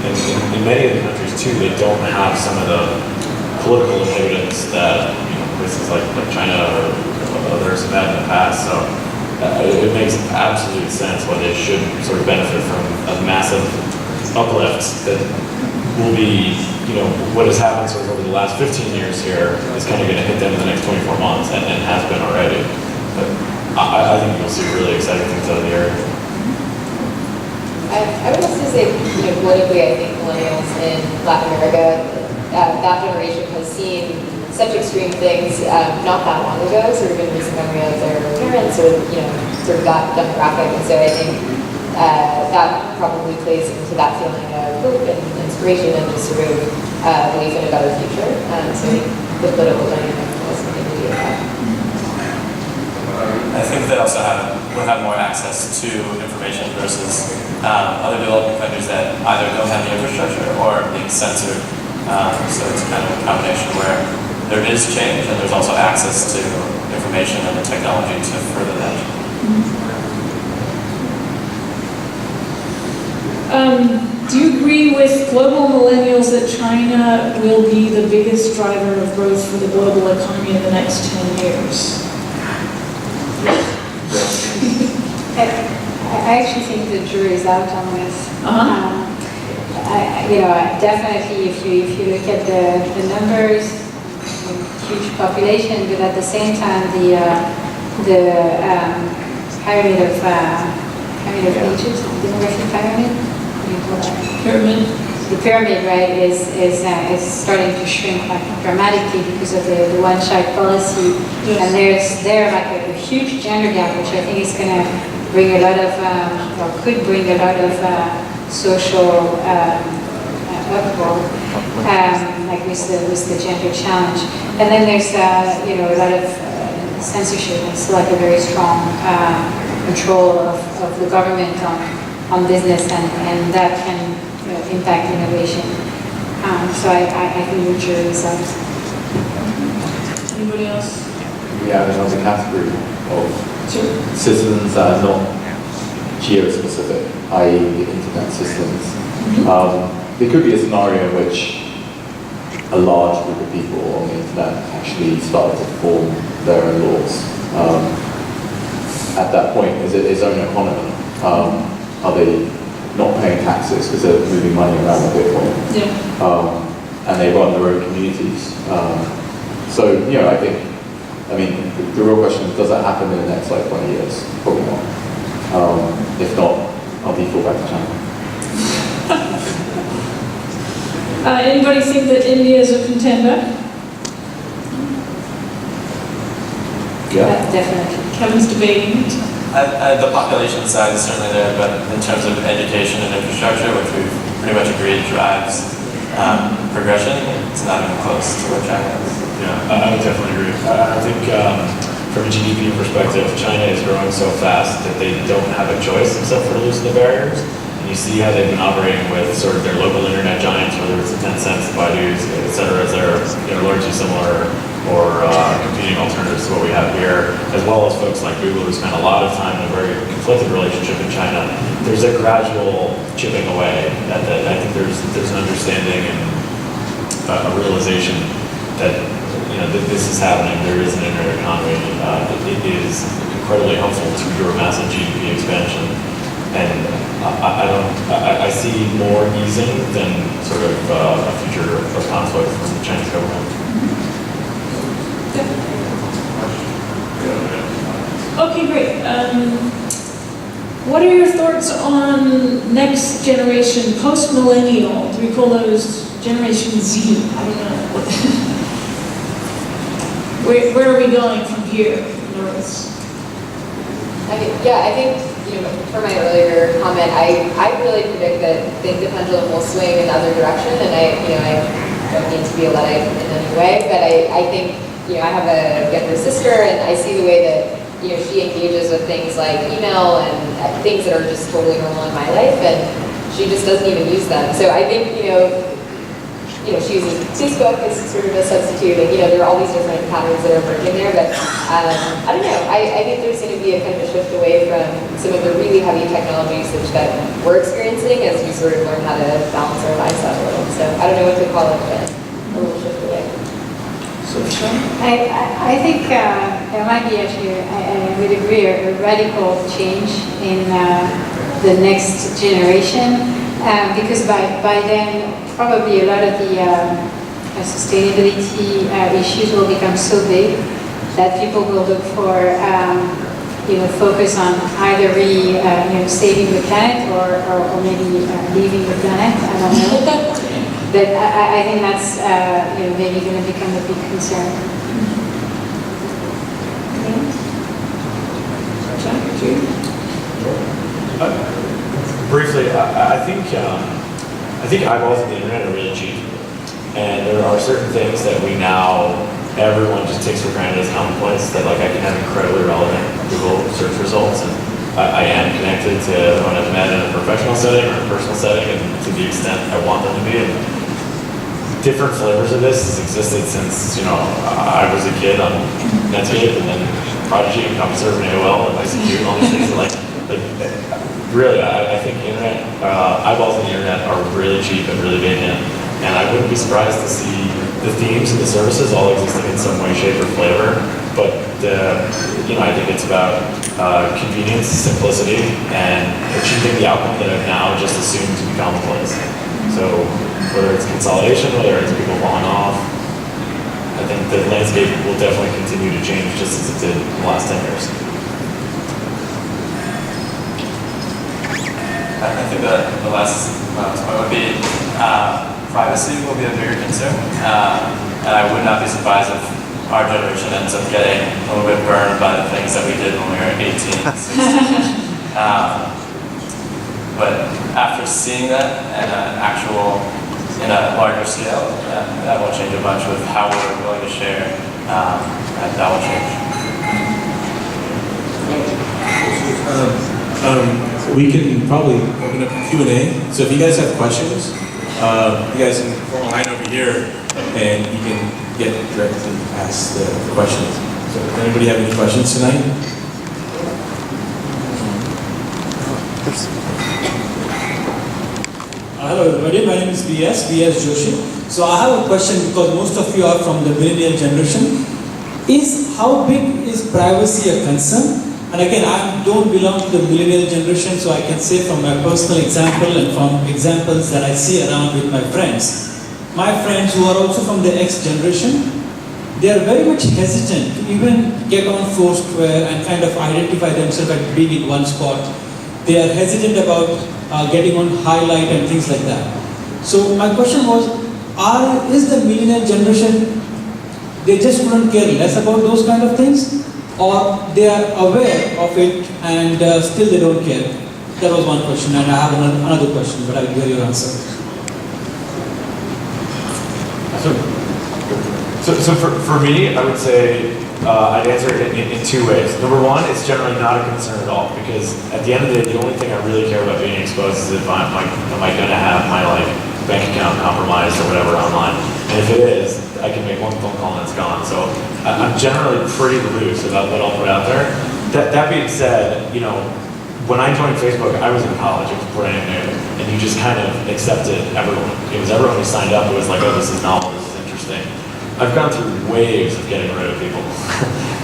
And in many of the countries too, they don't have some of the political inhibitants that places like China or others have had in the past. So it makes absolute sense why they should sort of benefit from a massive uplift that will be, what has happened sort of over the last 15 years here is kind of going to hit them in the next 24 months and has been already. But I think you'll see really exciting things out of the area. I would also say, politically, I think millennials in Latin America, that generation has seen such extreme things not that long ago, sort of in recent memory of their parents or, sort of that demographic. And so I think that probably plays into that feeling of hope and inspiration and just sort of belief in a better future. So I think the political dynamic has something to do with that. I think they also will have more access to information versus other developing countries that either don't have the infrastructure or are being censored. So it's kind of a combination where there is change and there's also access to information and the technology to further that. Do you agree with global millennials that China will be the biggest driver of growth for the global economy in the next 10 years? I actually think the jury is out on this. Definitely, if you look at the numbers, huge population, but at the same time, the pyramid of ages, demographic pyramid. The pyramid, right, is starting to shrink dramatically because of the one-child policy, and there's like a huge gender gap, which I think is going to bring a lot of, or could bring a lot of social uproar, like with the gender challenge. And then there's a lot of censorship. It's like a very strong control of the government on business, and that can impact innovation. So I think the jury is out. Anybody else? We have another category of citizens that are not geo-specific, i.e. internet systems. There could be a scenario in which a large group of people on the internet actually start to form their own laws. At that point, is it its own economy? Are they not paying taxes because they're moving money around with Bitcoin? And they run their own communities. So, I mean, the real question is, does that happen in the next 20 years? Probably not. If not, I'll default back to China. Anybody think that India is a contender? Yeah. Definitely. Kevin's debating it. The population side is certainly there, but in terms of education and infrastructure, which we've pretty much agreed drives progression, it's not even close to where China is. Yeah, I would definitely agree. I think from a GDP perspective, China is growing so fast that they don't have a choice except for to loosen the barriers. And you see how they've been operating with sort of their local internet giants, whether it's the Tencent, Baidu's, et cetera, as they're largely similar or competing alternatives to what we have here, as well as folks like Google, who spend a lot of time in a very conflicted relationship in China. There's a gradual chipping away that I think there's an understanding and a realization that that this is happening. There is an internet economy. It is incredibly helpful to your massive GDP expansion, and I see more easing than sort of a future of conflict from the Chinese government. Okay, great. What are your thoughts on next generation, post-millennial? Do we call those Generation Z? I don't know. Where are we going from here? I think, for my earlier comment, I really predict that the pendulum will swing in the other direction, and I don't mean to be a Luddite in any way, but I think, I have a younger sister, and I see the way that, she engages with things like email and things that are just totally normal in my life, and she just doesn't even use them. So I think, she uses Facebook as sort of a substitute, and there are all these different patterns that are working there, but I don't know, I think there's going to be a kind of a shift away from some of the really heavy technology usage that we're experiencing as we sort of learn how to balance our lives out a little. So I don't know what to call it, but a little shift away. I think there might be actually, I would agree, a radical change in the next generation, because by then probably a lot of the sustainability issues will become so big that people will look for focus on either saving the planet or maybe leaving the planet. I don't know. But I think that's maybe going to become a big concern. Briefly, I think eyeballs on the internet are really cheap, and there are certain things that everyone just takes for granted as commonplace. That I can have incredibly relevant Google search results, and I am connected to everyone I've met in a professional setting or a personal setting, and to the extent I want them to be. And different flavors of this has existed since I was a kid on Netscape, and then Prodigy and CompuServe and AOL and ICQ and all these things. Really, I think eyeballs on the internet are really cheap and really big, and I wouldn't be surprised to see the themes and the services all existing in some way, shape, or flavor. But I think it's about convenience, simplicity, and achieving the outcome that I've now just assumed to be commonplace. So whether it's consolidation, whether it's people falling off, I think the landscape will definitely continue to change just as it did in the last 10 years. I think that the last point would be privacy will be a bigger concern, and I would not be surprised if our generation ends up getting a little bit burned by the things that we did when we were 18 and 16. But after seeing that in a larger scale, that will change a bunch with how we're willing to share, and that will change. We can probably open up a Q&A. So if you guys have questions, you guys can form a line over here, and you can get directly ask the questions. So does anybody have any questions tonight? Hello everybody, my name is B.S. Joshi. So I have a question because most of you are from the millennial generation. How big is privacy a concern? And again, I don't belong to the millennial generation, so I can say from my personal example and from examples that I see around with my friends. My friends who are also from the X generation, they are very much hesitant to even get on Foursquare and kind of identify themselves as being in one spot. They are hesitant about getting on Highlight and things like that. So my question was, is the millennial generation, they just couldn't care less about those kind of things? Or they are aware of it and still they don't care? That was one question, and I have another question, but I will hear your answer. So for me, I would say I'd answer it in two ways. Number one, it's generally not a concern at all, because at the end of the day, the only thing I really care about being exposed is if am I going to have my bank account compromised or whatever online. And if it is, I can make one phone call and it's gone. So I'm generally pretty loose about what I'll put out there. That being said, when I joined Facebook, I was in college, it was brand new, and you just kind of accepted everyone. It was everyone who signed up who was like, oh, this is novel, this is interesting. I've gone through waves of getting rid of people.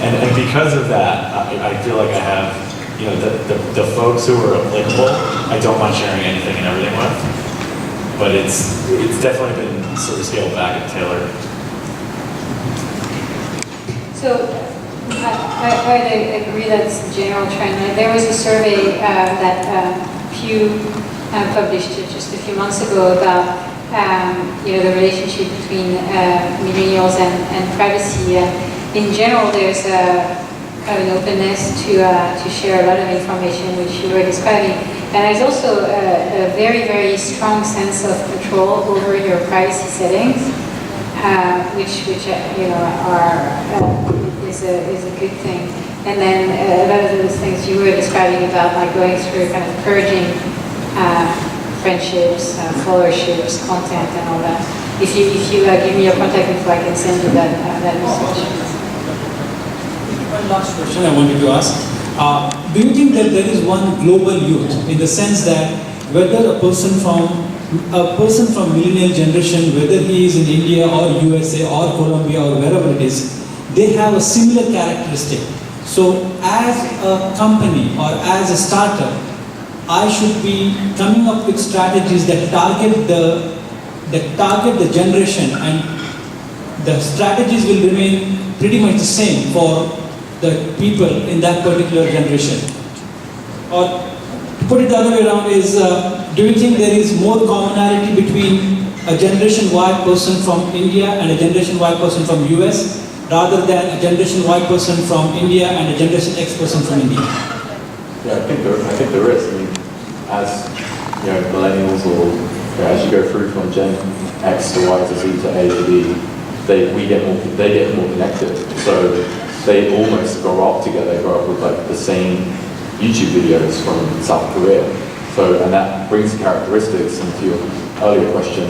and because of that, I feel like I have, the folks who are applicable, I don't mind sharing anything and everything with. But it's definitely been sort of scaled back and tailored. So I agree that's the general trend. There was a survey that Pew published just a few months ago about the relationship between millennials and privacy. And in general, there's a kind of an openness to share a lot of information, which you were describing. And there's also a very, very strong sense of control over your privacy settings, which you know is a good thing. And then a lot of those things you were describing about like going through kind of purging friendships, followerships, content, and all that. If you give me your contact info, I can send you that message. One last question I wanted to ask. Do you think that there is one global youth in the sense that whether a person from millennial generation, whether he is in India or USA or Colombia or wherever it is, they have a similar characteristic? So as a company or as a startup, I should be coming up with strategies that target the generation, and the strategies will remain pretty much the same for the people in that particular generation. Or to put it the other way around is, do you think there is more commonality between a Generation Y person from India and a Generation Y person from US, rather than a Generation Y person from India and a Generation X person from India? Yeah, I think there is. I mean, as you know, millennials, or as you go through from Gen X to Y to Z to A to B, they get more connected. So they almost grow up together. They grow up with like the same YouTube videos from South Korea. So, and that brings characteristics into your earlier question,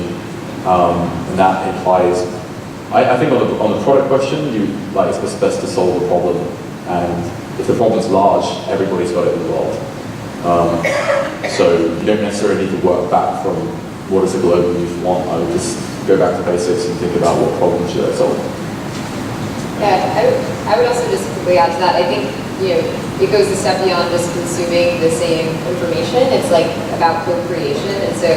and that implies. I think on the product question, it's best to solve the problem, and if the problem's large, everybody's got it in the world. So you don't necessarily need to work back from what does the global youth want. I would just go back to basics and think about what problem should I solve. Yeah, I would also just quickly add to that. I think it goes a step beyond just consuming the same information. It's like about co-creation, and so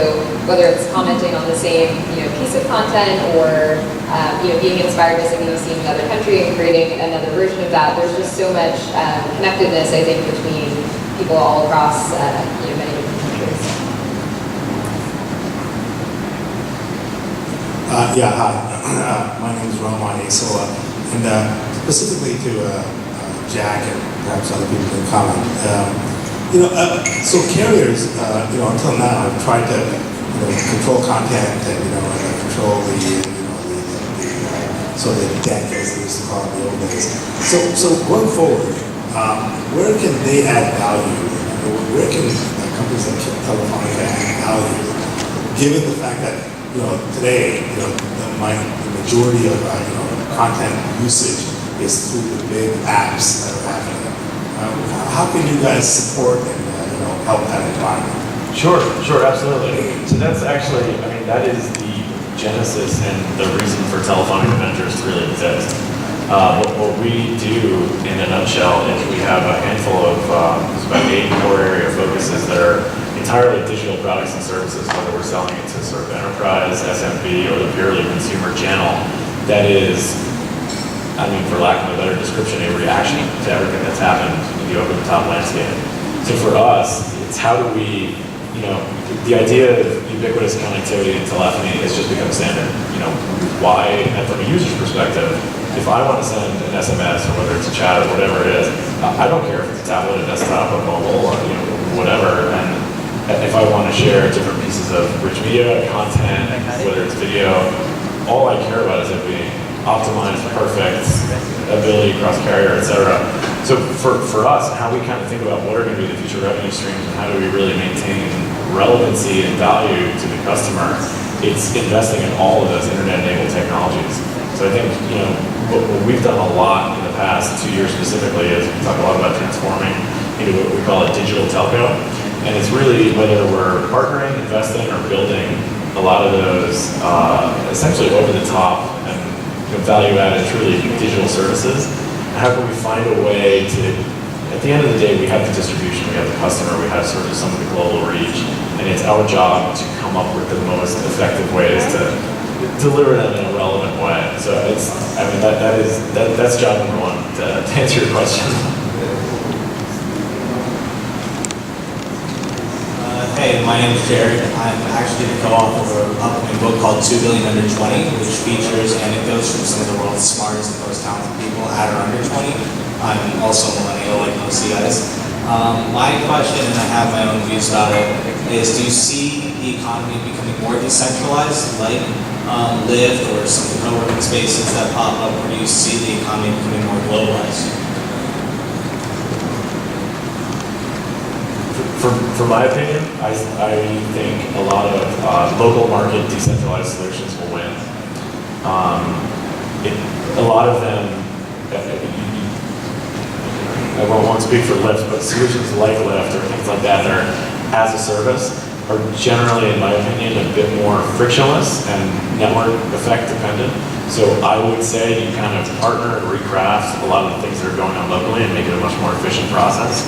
whether it's commenting on the same piece of content or being inspired by something you've seen in another country and creating another version of that, there's just so much connectedness, I think, between people all across many different countries. Hi. My name is Romani. So, specifically to Jack and perhaps other people can comment. So carriers, until now have tried to control content and control the sort of the deck, as they used to call it in the old days. So going forward, where can they add value? Where can companies like Telefonica add value, given the fact that today the majority of content usage is through the big apps that are happening? How can you guys support and help that environment? Sure, absolutely. So that's actually, that is the genesis and the reason for Telefonica Ventures to really exist. What we do in a nutshell is we have a handful of, there's about 8 core area focuses that are entirely digital products and services, whether we're selling it to sort of enterprise, SMB, or the purely consumer channel. That is, for lack of a better description, a reaction to everything that's happened in the over-the-top landscape. So for us, it's how do we, the idea of ubiquitous connectivity and telephony has just become standard. Why, and from a user's perspective, if I want to send an SMS or whether it's a chat or whatever it is, I don't care if it's a tablet, a desktop, a mobile, or whatever. And if I want to share different pieces of rich media, content, whether it's video, all I care about is it being optimized, perfect, ability across carrier, etc. So for us, how we kind of think about what are going to be the future revenue streams and how do we really maintain relevancy and value to the customer, it's investing in all of those internet-enabled technologies. So I think, what we've done a lot in the past 2 years specifically is we talk a lot about transforming into what we call a digital telco. And it's really whether we're partnering, investing, or building a lot of those essentially over the top and value-added, truly digital services. How can we find a way to, at the end of the day, we have the distribution, we have the customer, we have sort of some of the global reach, and it's our job to come up with the most effective ways to deliver them in a relevant way. So it's, that's job number one, to answer your question. Hey, my name is Jared. I'm actually the co-author of an upcoming book called 2 Billion Under 20, which features anecdotes from some of the world's smartest and most talented people at or under 20. I'm also a millennial, like most of you guys. My question, and I have my own views about it, is do you see the economy becoming more decentralized, like Lyft or some of the co-working spaces that pop up, or do you see the economy becoming more globalized? For my opinion, I think a lot of local market decentralized solutions will win. A lot of them, I won't speak for Lyft, but solutions like Lyft or things like that that are as a service are generally, in my opinion, a bit more frictionless and network effect dependent. So I would say you kind of partner and recraft a lot of the things that are going on locally and make it a much more efficient process,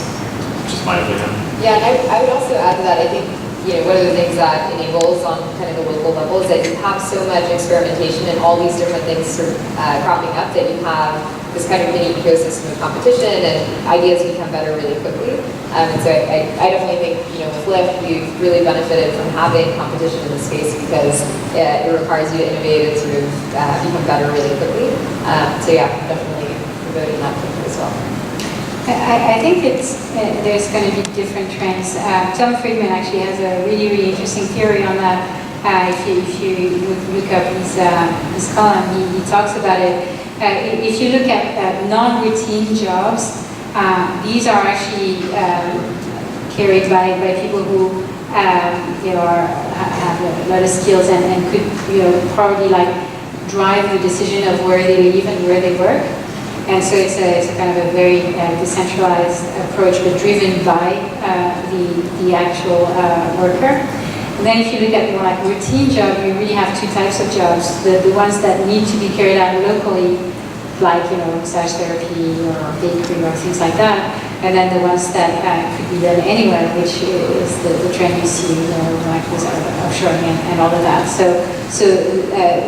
which is my opinion. Yeah, and I would also add to that, I think, one of the things that enables on kind of the local level is that you have so much experimentation and all these different things sort of cropping up that you have this kind of mini ecosystem of competition and ideas become better really quickly. And so I definitely think, with Lyft, we've really benefited from having competition in the space because it requires you to innovate and sort of become better really quickly. So yeah, definitely voting that quickly as well. I think there's going to be different trends. Tom Friedman actually has a really, really interesting theory on that. If you look up his column, he talks about it. If you look at non-routine jobs, these are actually carried by people who have a lot of skills and could probably drive the decision of where they live and where they work. And so it's a kind of a very decentralized approach, but driven by the actual worker. And then if you look at more like routine job, you really have two types of jobs. The ones that need to be carried out locally, like massage therapy or bakery or things like that. And then the ones that could be done anywhere, which is the trend you see, like with offshoring and all of that. So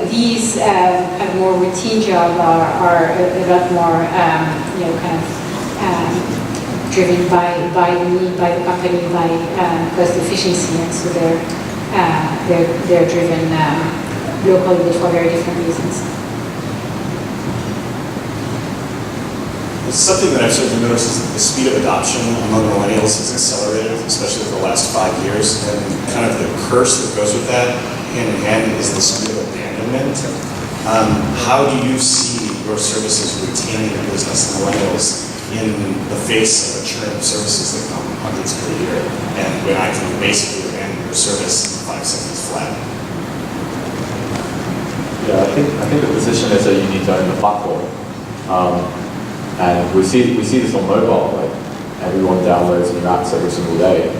these kind of more routine jobs are a lot more, kind of driven by the need, by the company, by cost efficiency, and so they're driven locally for very different reasons. Something that I've certainly noticed is that the speed of adoption among millennials has accelerated, especially over the last 5 years, and kind of the curse that goes with that, hand in hand, is the speed of abandonment. How do you see your services retaining the business millennials in the face of a churn of services that come hundreds per year, and when I can basically abandon your service in 5 seconds flat? Yeah, I think the position is that you need to own the platform. And we see this on mobile, like everyone downloads new apps every single day.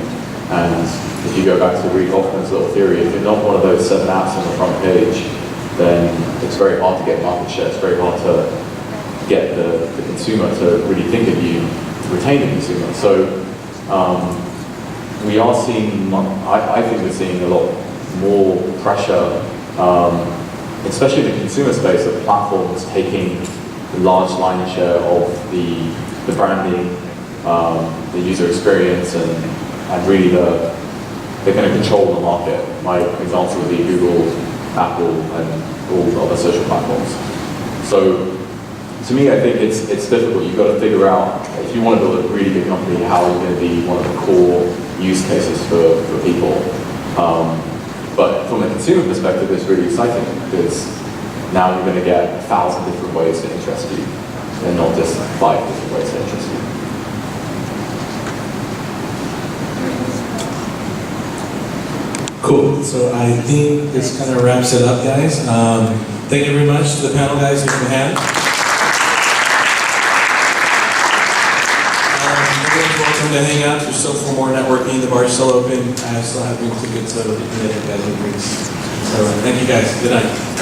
And if you go back to Reid Hoffman's little theory, if you're not one of those 7 apps on the front page, then it's very hard to get market share. It's very hard to get the consumer to really think of you, to retain the consumer. So we are seeing, I think we're seeing a lot more pressure, especially in the consumer space, of platforms taking the large lion's share of the branding, the user experience, and really they're going to control the market. My example would be Google, Apple, and all the other social platforms. So to me, I think it's difficult. You've got to figure out, if you want to build a really big company, how are you going to be one of the core use cases for people. But from a consumer perspective, it's really exciting because now you're going to get 1,000 different ways to interest you, and not just 5 different ways to interest you. Cool. So I think this kind of wraps it up, guys. Thank you very much to the panel guys. Give them a hand. Everyone's welcome to hang out. There's still for more networking. The bar's still open. I still have tickets, so you guys can bring. So thank you guys. Good night.